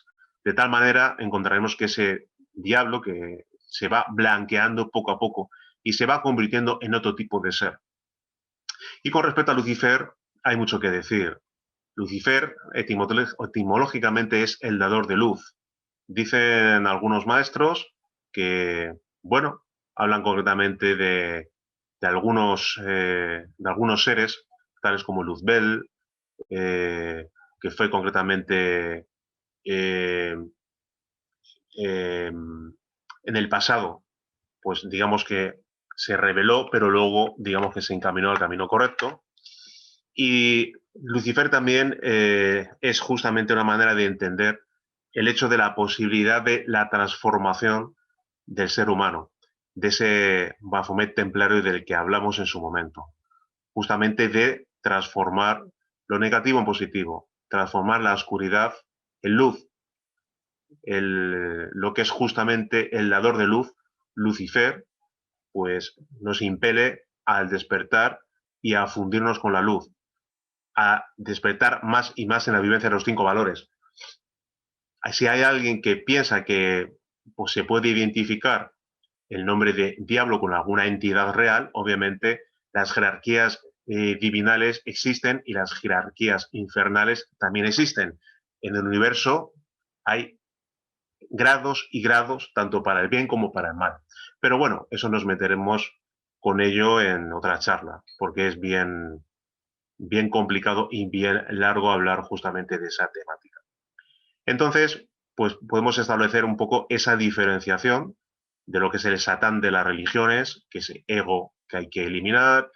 De tal manera encontraremos que ese diablo que se va blanqueando poco a poco y se va convirtiendo en otro tipo de ser. Y con respecto a Lucifer, hay mucho que decir. Lucifer etimológicamente es el dador de luz. Dicen algunos maestros que, bueno, hablan concretamente de algunos seres, tales como Luzbel, que fue concretamente eh, eh, en el pasado, pues digamos que se rebeló, pero luego digamos que se encaminó al camino correcto. Y Lucifer también es justamente una manera de entender el hecho de la posibilidad de la transformación del ser humano, de ese Baphomet templario del que hablamos en su momento, justamente de transformar lo negativo en positivo, transformar la oscuridad en luz, lo que es justamente el dador de luz, Lucifer, pues nos impele al despertar y a fundirnos con la luz, a despertar más y más en la vivencia de los 5 valores. Si hay alguien que piensa que pues, se puede identificar el nombre de diablo con alguna entidad real, obviamente las jerarquías divinales existen y las jerarquías infernales también existen. En el universo hay grados y grados, tanto para el bien como para el mal. Pero bueno, eso nos meteremos con ello en otra charla, porque es bien complicado y bien largo hablar justamente de esa temática. Entonces, pues podemos establecer un poco esa diferenciación de lo que es el Satán de las religiones, que es ego que hay que eliminar,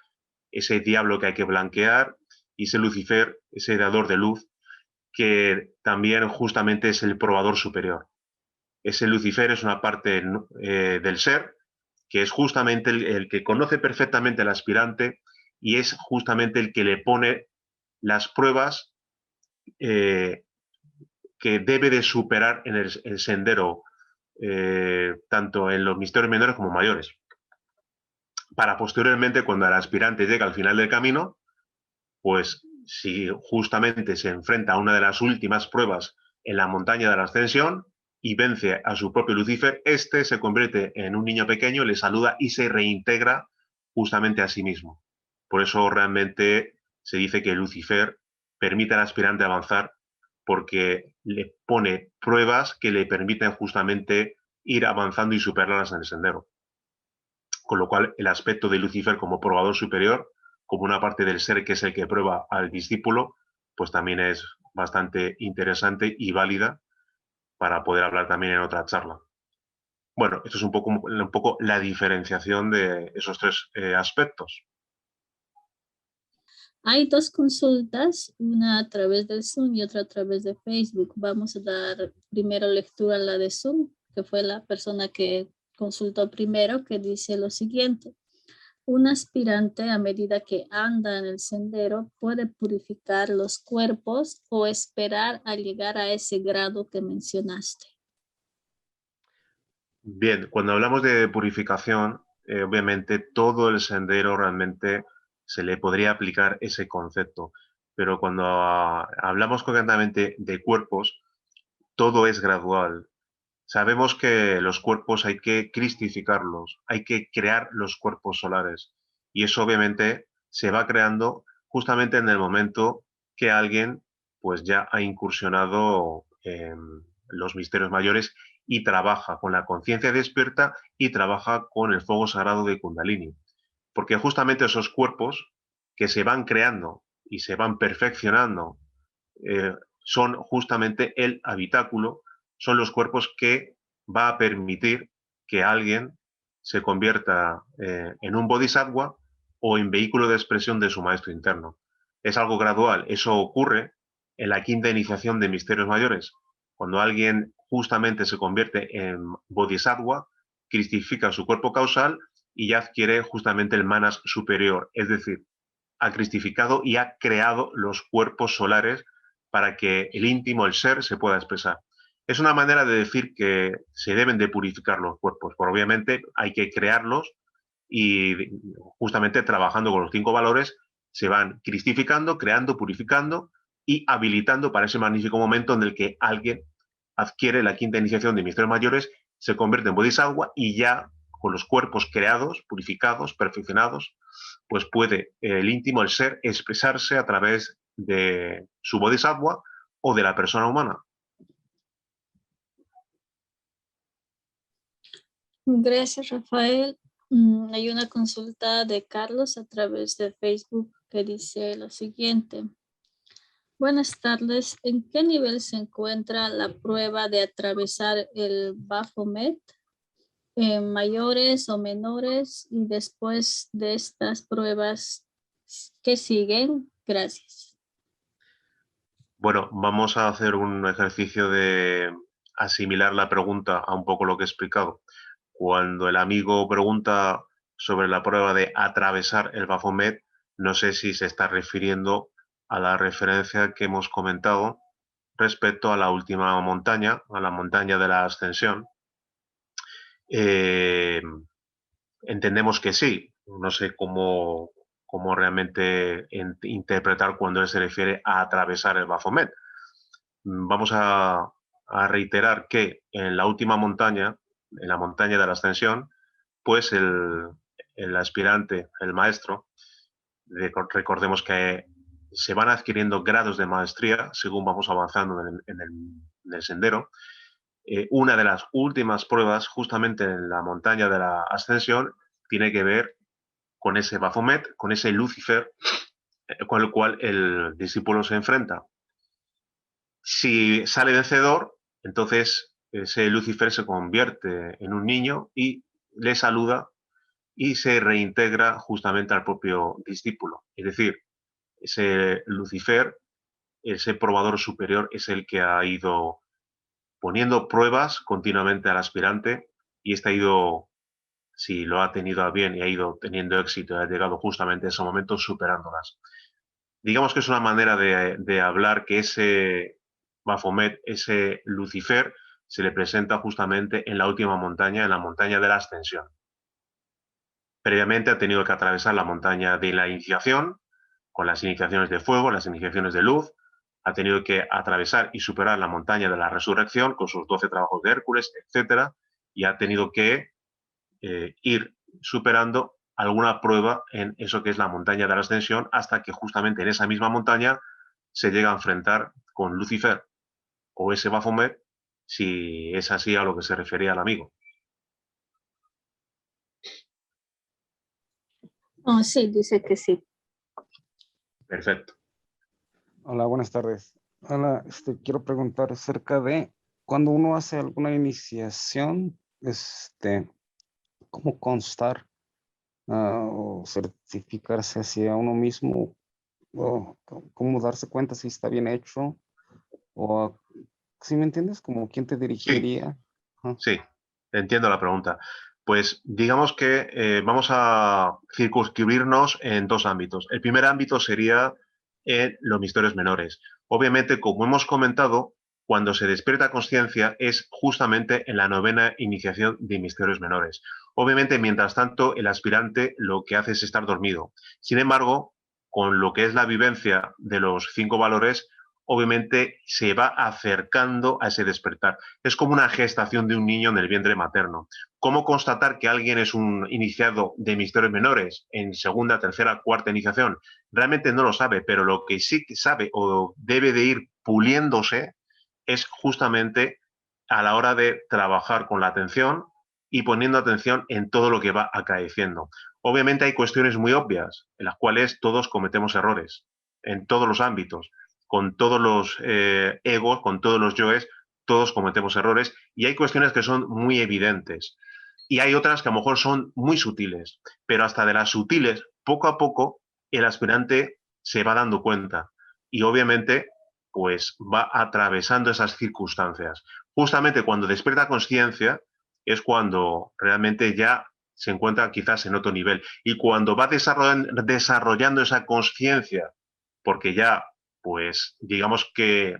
ese diablo que hay que blanquear, y ese Lucifer, ese dador de luz, que también justamente es el probador superior. Ese Lucifer es una parte del ser que es justamente el que conoce perfectamente al aspirante y es justamente el que le pone las pruebas que debe de superar en el sendero, tanto en los misterios menores como mayores, para posteriormente, cuando el aspirante llega al final del camino, pues si justamente se enfrenta a una de las últimas pruebas en la montaña de la ascensión y vence a su propio Lucifer, este se convierte en un niño pequeño, le saluda y se reintegra justamente a sí mismo. Por eso realmente se dice que Lucifer permite al aspirante avanzar porque le pone pruebas que le permiten justamente ir avanzando y superarlas en el sendero. Con lo cual, el aspecto de Lucifer como probador superior, como una parte del ser que es el que prueba al discípulo, pues también es bastante interesante y válida para poder hablar también en otra charla. Bueno, esto es un poco la diferenciación de esos tres aspectos. Hay dos consultas, una a través del Zoom y otra a través de Facebook. Vamos a dar primero lectura a la de Zoom, que fue la persona que consultó primero, que dice lo siguiente. Un aspirante, a medida que anda en el sendero, puede purificar los cuerpos o esperar a llegar a ese grado que mencionaste. Bien, cuando hablamos de purificación, obviamente todo el sendero realmente se le podría aplicar ese concepto, pero cuando hablamos concretamente de cuerpos, todo es gradual. Sabemos que los cuerpos hay que cristificarlos, hay que crear los cuerpos solares y eso obviamente se va creando justamente en el momento que alguien pues ya ha incursionado en los misterios mayores y trabaja con la conciencia despierta y trabaja con el fuego sagrado de Kundalini. Porque justamente esos cuerpos que se van creando y se van perfeccionando son justamente el habitáculo, son los cuerpos que va a permitir que alguien se convierta en un bodhisattva o en vehículo de expresión de su maestro interno. Es algo gradual, eso ocurre en la quinta iniciación de misterios mayores. Cuando alguien justamente se convierte en bodhisattva, cristifica su cuerpo causal y ya adquiere justamente el manas superior, es decir, ha cristificado y ha creado los cuerpos solares para que el íntimo, el ser, se pueda expresar. Es una manera de decir que se deben de purificar los cuerpos, pero obviamente hay que crearlos y justamente trabajando con los 5 valores se van cristificando, creando, purificando y habilitando para ese magnífico momento en el que alguien adquiere la quinta iniciación de misterios mayores, se convierte en bodhisattva y ya con los cuerpos creados, purificados, perfeccionados, pues puede el íntimo, el ser, expresarse a través de su bodhisattva o de la persona humana. Gracias, Rafael. Hay una consulta de Carlos a través de Facebook que dice lo siguiente. Buenas tardes. ¿En qué nivel se encuentra la prueba de atravesar el Baphomet? ¿En mayores o menores? Y después de estas pruebas, ¿qué siguen? Gracias. Bueno, vamos a hacer un ejercicio de asimilar la pregunta a un poco lo que he explicado. Cuando el amigo pregunta sobre la prueba de atravesar el Baphomet, no sé si se está refiriendo a la referencia que hemos comentado respecto a la última montaña, a la montaña de la ascensión. Entendemos que sí, no sé cómo realmente interpretar cuando él se refiere a atravesar el Baphomet. Vamos a reiterar que en la última montaña, en la montaña de la ascensión, pues el aspirante, el maestro, recordemos que se van adquiriendo grados de maestría según vamos avanzando en el sendero. Una de las últimas pruebas, justamente en la montaña de la ascensión, tiene que ver con ese Baphomet, con ese Lucifer, con el cual el discípulo se enfrenta. Si sale vencedor, entonces ese Lucifer se convierte en un niño y le saluda y se reintegra justamente al propio discípulo. Es decir, ese Lucifer, ese probador superior, es el que ha ido poniendo pruebas continuamente al aspirante y este ha ido, si lo ha tenido a bien y ha ido teniendo éxito, ha llegado justamente a ese momento superándolas. Digamos que es una manera de hablar que ese Baphomet, ese Lucifer, se le presenta justamente en la última montaña, en la montaña de la ascensión. Previamente ha tenido que atravesar la montaña de la iniciación, con las iniciaciones de fuego, las iniciaciones de luz, ha tenido que atravesar y superar la montaña de la resurrección con sus 12 trabajos de Hércules, etc. Y ha tenido que ir superando alguna prueba en eso que es la montaña de la ascensión hasta que justamente en esa misma montaña se llega a enfrentar con Lucifer o ese Baphomet, si es así a lo que se refería el amigo. Oh, sí, dice que sí. Perfecto. Hola, buenas tardes. Hola, quiero preguntar acerca de cuando uno hace alguna iniciación, ¿cómo constar o certificarse hacia uno mismo? O cómo darse cuenta si está bien hecho? O, ¿sí me entiendes? ¿Como quién te dirigiría? Sí, entiendo la pregunta. Pues digamos que vamos a circunscribirnos en dos ámbitos. El primer ámbito sería en los misterios menores. Obviamente, como hemos comentado, cuando se despierta conciencia es justamente en la novena iniciación de misterios menores. Obviamente, mientras tanto, el aspirante lo que hace es estar dormido. Sin embargo, con lo que es la vivencia de los 5 valores, obviamente se va acercando a ese despertar. Es como una gestación de un niño en el vientre materno. ¿Cómo constatar que alguien es un iniciado de misterios menores en segunda, tercera, cuarta iniciación? Realmente no lo sabe, pero lo que sí sabe o debe de ir puliéndose es justamente a la hora de trabajar con la atención y poniendo atención en todo lo que va acaeciendo. Obviamente hay cuestiones muy obvias en las cuales todos cometemos errores en todos los ámbitos, con todos los egos, con todos los yoes, todos cometemos errores y hay cuestiones que son muy evidentes y hay otras que a lo mejor son muy sutiles, pero hasta de las sutiles, poco a poco, el aspirante se va dando cuenta y obviamente pues va atravesando esas circunstancias. Justamente cuando despierta conciencia es cuando realmente ya se encuentra quizás en otro nivel. Y cuando va desarrollando esa conciencia, porque ya, pues, digamos que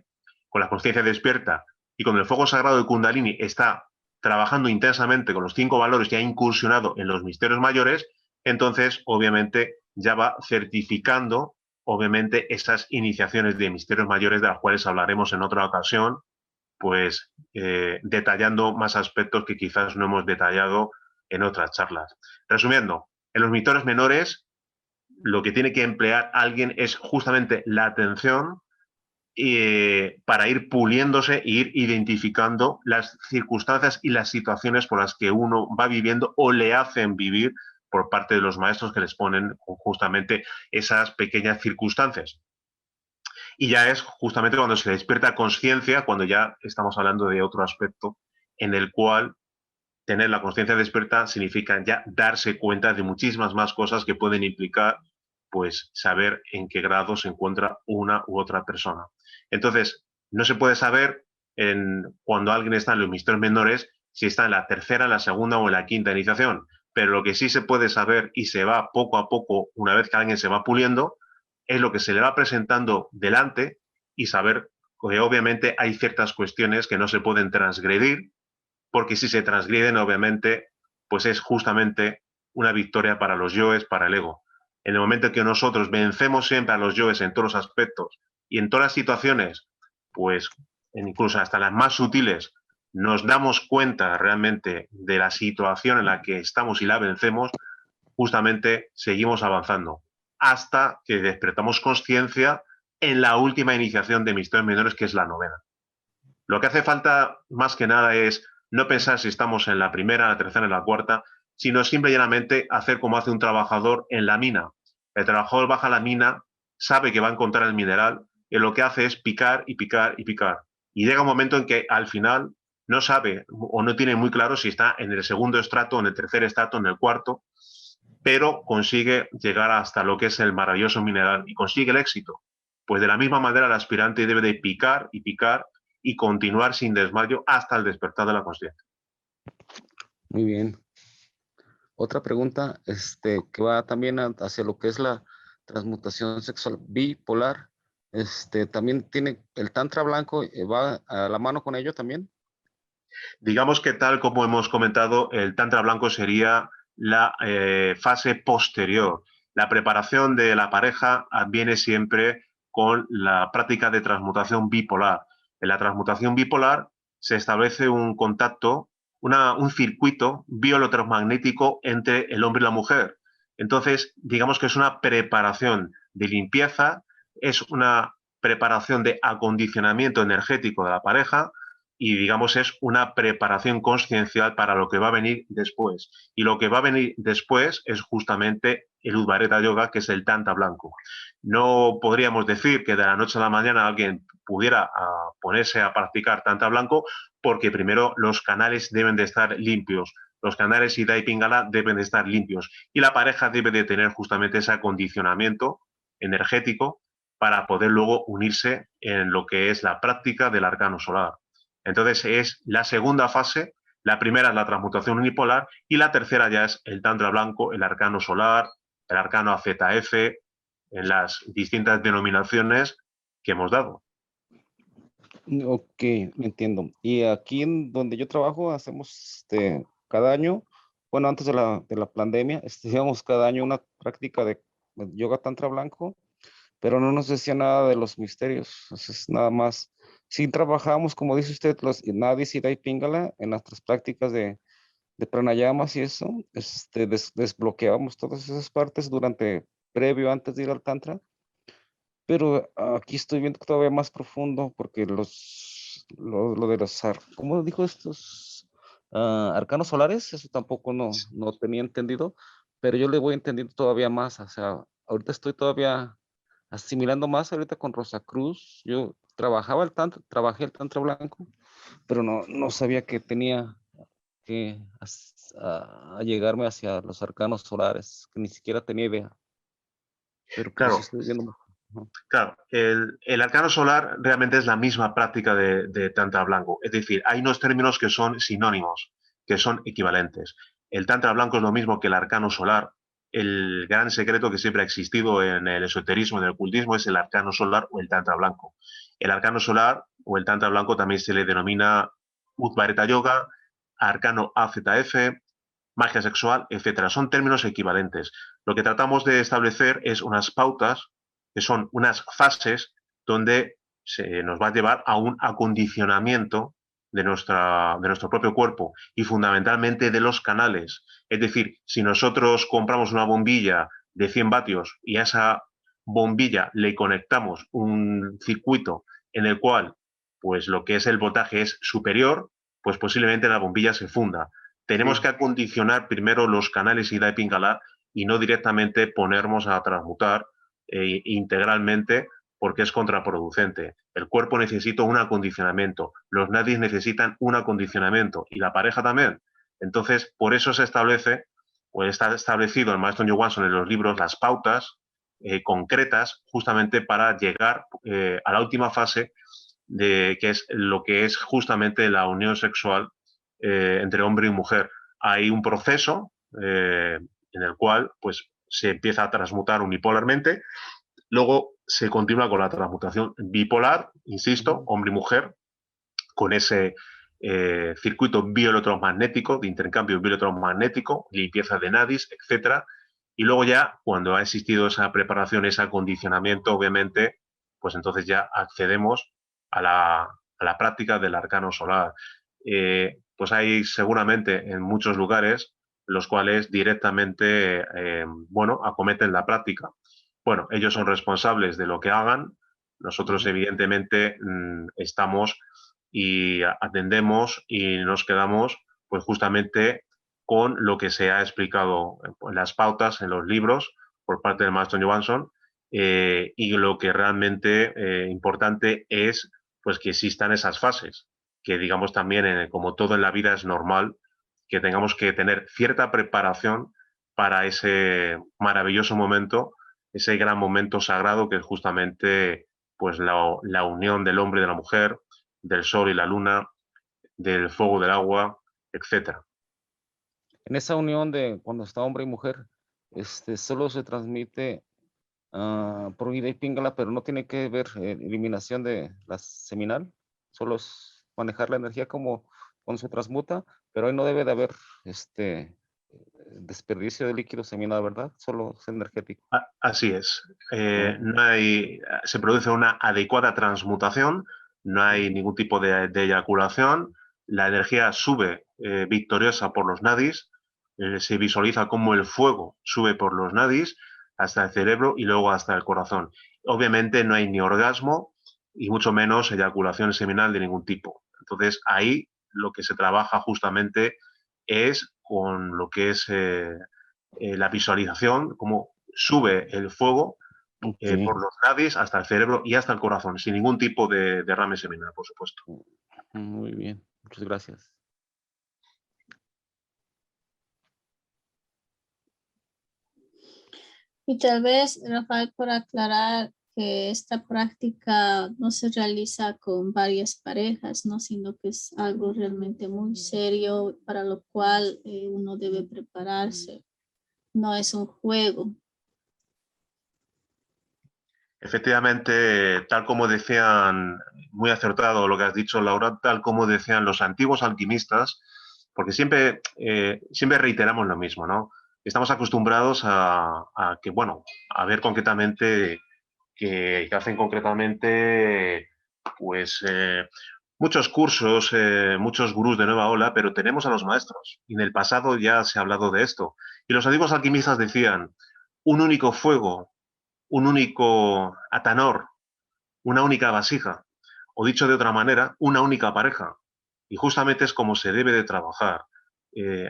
con la conciencia despierta y con el fuego sagrado de Kundalini está trabajando intensamente con los 5 valores y ha incursionado en los misterios mayores, entonces, obviamente, ya va certificando, obviamente, esas iniciaciones de misterios mayores de las cuales hablaremos en otra ocasión, pues detallando más aspectos que quizás no hemos detallado en otras charlas. Resumiendo, en los misterios menores lo que tiene que emplear alguien es justamente la atención para ir puliéndose e ir identificando las circunstancias y las situaciones por las que uno va viviendo o le hacen vivir por parte de los maestros que les ponen justamente esas pequeñas circunstancias. Y ya es justamente cuando se despierta conciencia, cuando ya estamos hablando de otro aspecto en el cual tener la conciencia despierta significa ya darse cuenta de muchísimas más cosas que pueden implicar pues saber en qué grado se encuentra una u otra persona. Entonces, no se puede saber cuando alguien está en los misterios menores si está en la tercera, en la segunda o en la quinta iniciación. Pero lo que sí se puede saber y se va poco a poco, una vez que alguien se va puliendo, es lo que se le va presentando delante y saber que obviamente hay ciertas cuestiones que no se pueden transgredir, porque si se transgreden, obviamente, pues es justamente una victoria para los yoes, para el ego. En el momento que nosotros vencemos siempre a los yoes en todos los aspectos y en todas las situaciones, pues incluso hasta las más sutiles, nos damos cuenta realmente de la situación en la que estamos y la vencemos, justamente seguimos avanzando hasta que despertamos conciencia en la última iniciación de misterios menores, que es la novena. Lo que hace falta más que nada es no pensar si estamos en la primera, la tercera, en la cuarta, sino simple y llanamente hacer como hace un trabajador en la mina. El trabajador baja a la mina, sabe que va a encontrar el mineral y lo que hace es picar y picar y picar. Y llega un momento en que al final no sabe o no tiene muy claro si está en el segundo estrato, en el tercer estrato, en el cuarto, pero consigue llegar hasta lo que es el maravilloso mineral y consigue el éxito. Pues de la misma manera el aspirante debe de picar y picar y continuar sin desmayo hasta el despertar de la conciencia. Muy bien. Otra pregunta, que va también hacia lo que es la transmutación sexual bipolar. También tiene el tantra blanco, va a la mano con ello también. Digamos que tal como hemos comentado, el tantra blanco sería la fase posterior. La preparación de la pareja viene siempre con la práctica de transmutación bipolar. En la transmutación bipolar se establece un contacto, un circuito bioelectromagnético entre el hombre y la mujer. Entonces, digamos que es una preparación de limpieza, es una preparación de acondicionamiento energético de la pareja, y digamos es una preparación consciencial para lo que va a venir después. Y lo que va a venir después es justamente el Udvareta Yoga, que es el Tantra blanco. No podríamos decir que de la noche a la mañana alguien pudiera ponerse a practicar Tantra blanco, porque primero los canales deben de estar limpios. Los canales Ida y Pingala deben de estar limpios. Y la pareja debe de tener justamente ese acondicionamiento energético para poder luego unirse en lo que es la práctica del arcano solar. Entonces es la segunda fase. La primera es la transmutación unipolar y la tercera ya es el tantra blanco, el arcano solar, el arcano AZF, en las distintas denominaciones que hemos dado. Ok, entiendo. Y aquí en donde yo trabajo hacemos cada año, bueno, antes de la pandemia, hacíamos cada año una práctica de yoga tantra blanco, pero no nos decía nada de los misterios. Entonces, nada más, sí trabajábamos, como dice usted, los Nadi, Siddha y Pingala en nuestras prácticas de pranayamas y eso, desbloqueábamos todas esas partes previo, antes de ir al tantra. Pero aquí estoy viendo todavía más profundo porque lo de los, ¿cómo dijo estos? Arcanos solares, eso tampoco no tenía entendido, pero yo le voy entendiendo todavía más. O sea, ahorita estoy todavía asimilando más ahorita con Rosa Cruz. Yo trabajé el tantra blanco, pero no sabía que tenía que llegarme hacia los arcanos solares, que ni siquiera tenía idea. Pero pues sí Claro, estoy viendo mejor. claro, el arcano solar realmente es la misma práctica de tantra blanco. Es decir, hay unos términos que son sinónimos, que son equivalentes. El Tantra blanco es lo mismo que el arcano solar. El gran secreto que siempre ha existido en el esoterismo, en el ocultismo, es el arcano solar o el Tantra blanco. El arcano solar o el Tantra blanco también se le denomina Udvareta Yoga, arcano AZF, magia sexual, etcétera. Son términos equivalentes. Lo que tratamos de establecer es unas pautas, que son unas fases donde se nos va a llevar a un acondicionamiento de nuestro propio cuerpo y fundamentalmente de los canales. Es decir, si nosotros compramos una bombilla de 100 vatios y a esa bombilla le conectamos un circuito en el cual pues lo que es el voltaje es superior, pues posiblemente la bombilla se funda. Tenemos que acondicionar primero los canales Ida y Pingala y no directamente ponernos a transmutar integralmente, porque es contraproducente. El cuerpo necesita un acondicionamiento, los nadis necesitan un acondicionamiento y la pareja también. Entonces, por eso se establece, o está establecido el maestro Johansson en los libros, las pautas concretas justamente para llegar a la última fase de que es lo que es justamente la unión sexual entre hombre y mujer. Hay un proceso en el cual pues, se empieza a transmutar unipolarmente, luego se continúa con la transmutación bipolar, insisto, hombre y mujer, con ese circuito bioelectromagnético, de intercambio bioelectromagnético, limpieza de nadis, etcétera. Y luego ya, cuando ha existido esa preparación, ese acondicionamiento, obviamente, pues entonces ya accedemos a la práctica del arcano solar. Pues hay seguramente en muchos lugares los cuales directamente, bueno, acometen la práctica. Bueno, ellos son responsables de lo que hagan. Nosotros, evidentemente, estamos y atendemos y nos quedamos, pues justamente con lo que se ha explicado en las pautas, en los libros, por parte del maestro Johansson, y lo que realmente importante es pues que existan esas fases, que digamos también, como todo en la vida es normal, que tengamos que tener cierta preparación para ese maravilloso momento, ese gran momento sagrado que es justamente pues la unión del hombre y de la mujer, del sol y la luna, del fuego, del agua, etcétera. En esa unión de cuando está hombre y mujer, solo se transmite por Ida y Pingala, pero no tiene que ver eliminación de la seminal, solo es manejar la energía como cuando se transmuta, pero ahí no debe de haber desperdicio de líquido seminal, ¿verdad? Solo es energético. Así es. Se produce una adecuada transmutación, no hay ningún tipo de eyaculación, la energía sube victoriosa por los nadis, se visualiza como el fuego sube por los nadis hasta el cerebro y luego hasta el corazón. Obviamente no hay ni orgasmo y mucho menos eyaculación seminal de ningún tipo. Entonces ahí lo que se trabaja justamente es con lo que es la visualización, cómo sube el fuego Okay. por los nadis hasta el cerebro y hasta el corazón, sin ningún tipo de derrame seminal, por supuesto. Muy bien, muchas gracias. Y tal vez, Rafael, por aclarar que esta práctica no se realiza con varias parejas, ¿no? Sino que es algo realmente muy serio para lo cual uno debe prepararse. No es un juego. Efectivamente, tal como decían, muy acertado lo que has dicho, Laura, tal como decían los antiguos alquimistas, porque siempre reiteramos lo mismo, ¿no? Estamos acostumbrados a que, bueno, a ver concretamente que hacen concretamente, pues, muchos cursos, muchos gurús de nueva ola, pero tenemos a los maestros. Y en el pasado ya se ha hablado de esto. Y los antiguos alquimistas decían, un único fuego, un único atanor, una única vasija, o dicho de otra manera, una única pareja. Y justamente es como se debe de trabajar.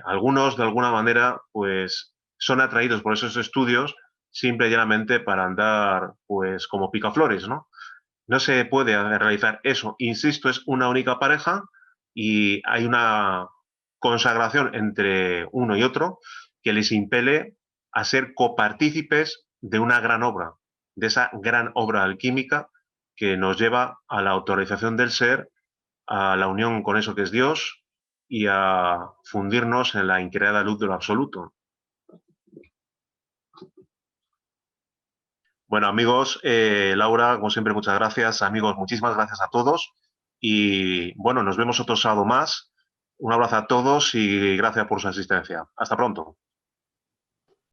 Algunos, de alguna manera, pues son atraídos por esos estudios simple y llanamente para andar, pues, como picaflores, ¿no? No se puede realizar eso. Insisto, es una única pareja y hay una consagración entre uno y otro que les impele a ser copartícipes de una gran obra, de esa gran obra alquímica que nos lleva a la autorización del ser, a la unión con eso que es Dios y a fundirnos en la increada luz de lo absoluto. Bueno, amigos, Laura, como siempre, muchas gracias. Amigos, muchísimas gracias a todos. Y bueno, nos vemos otro sábado más. Un abrazo a todos y gracias por su asistencia. Hasta pronto.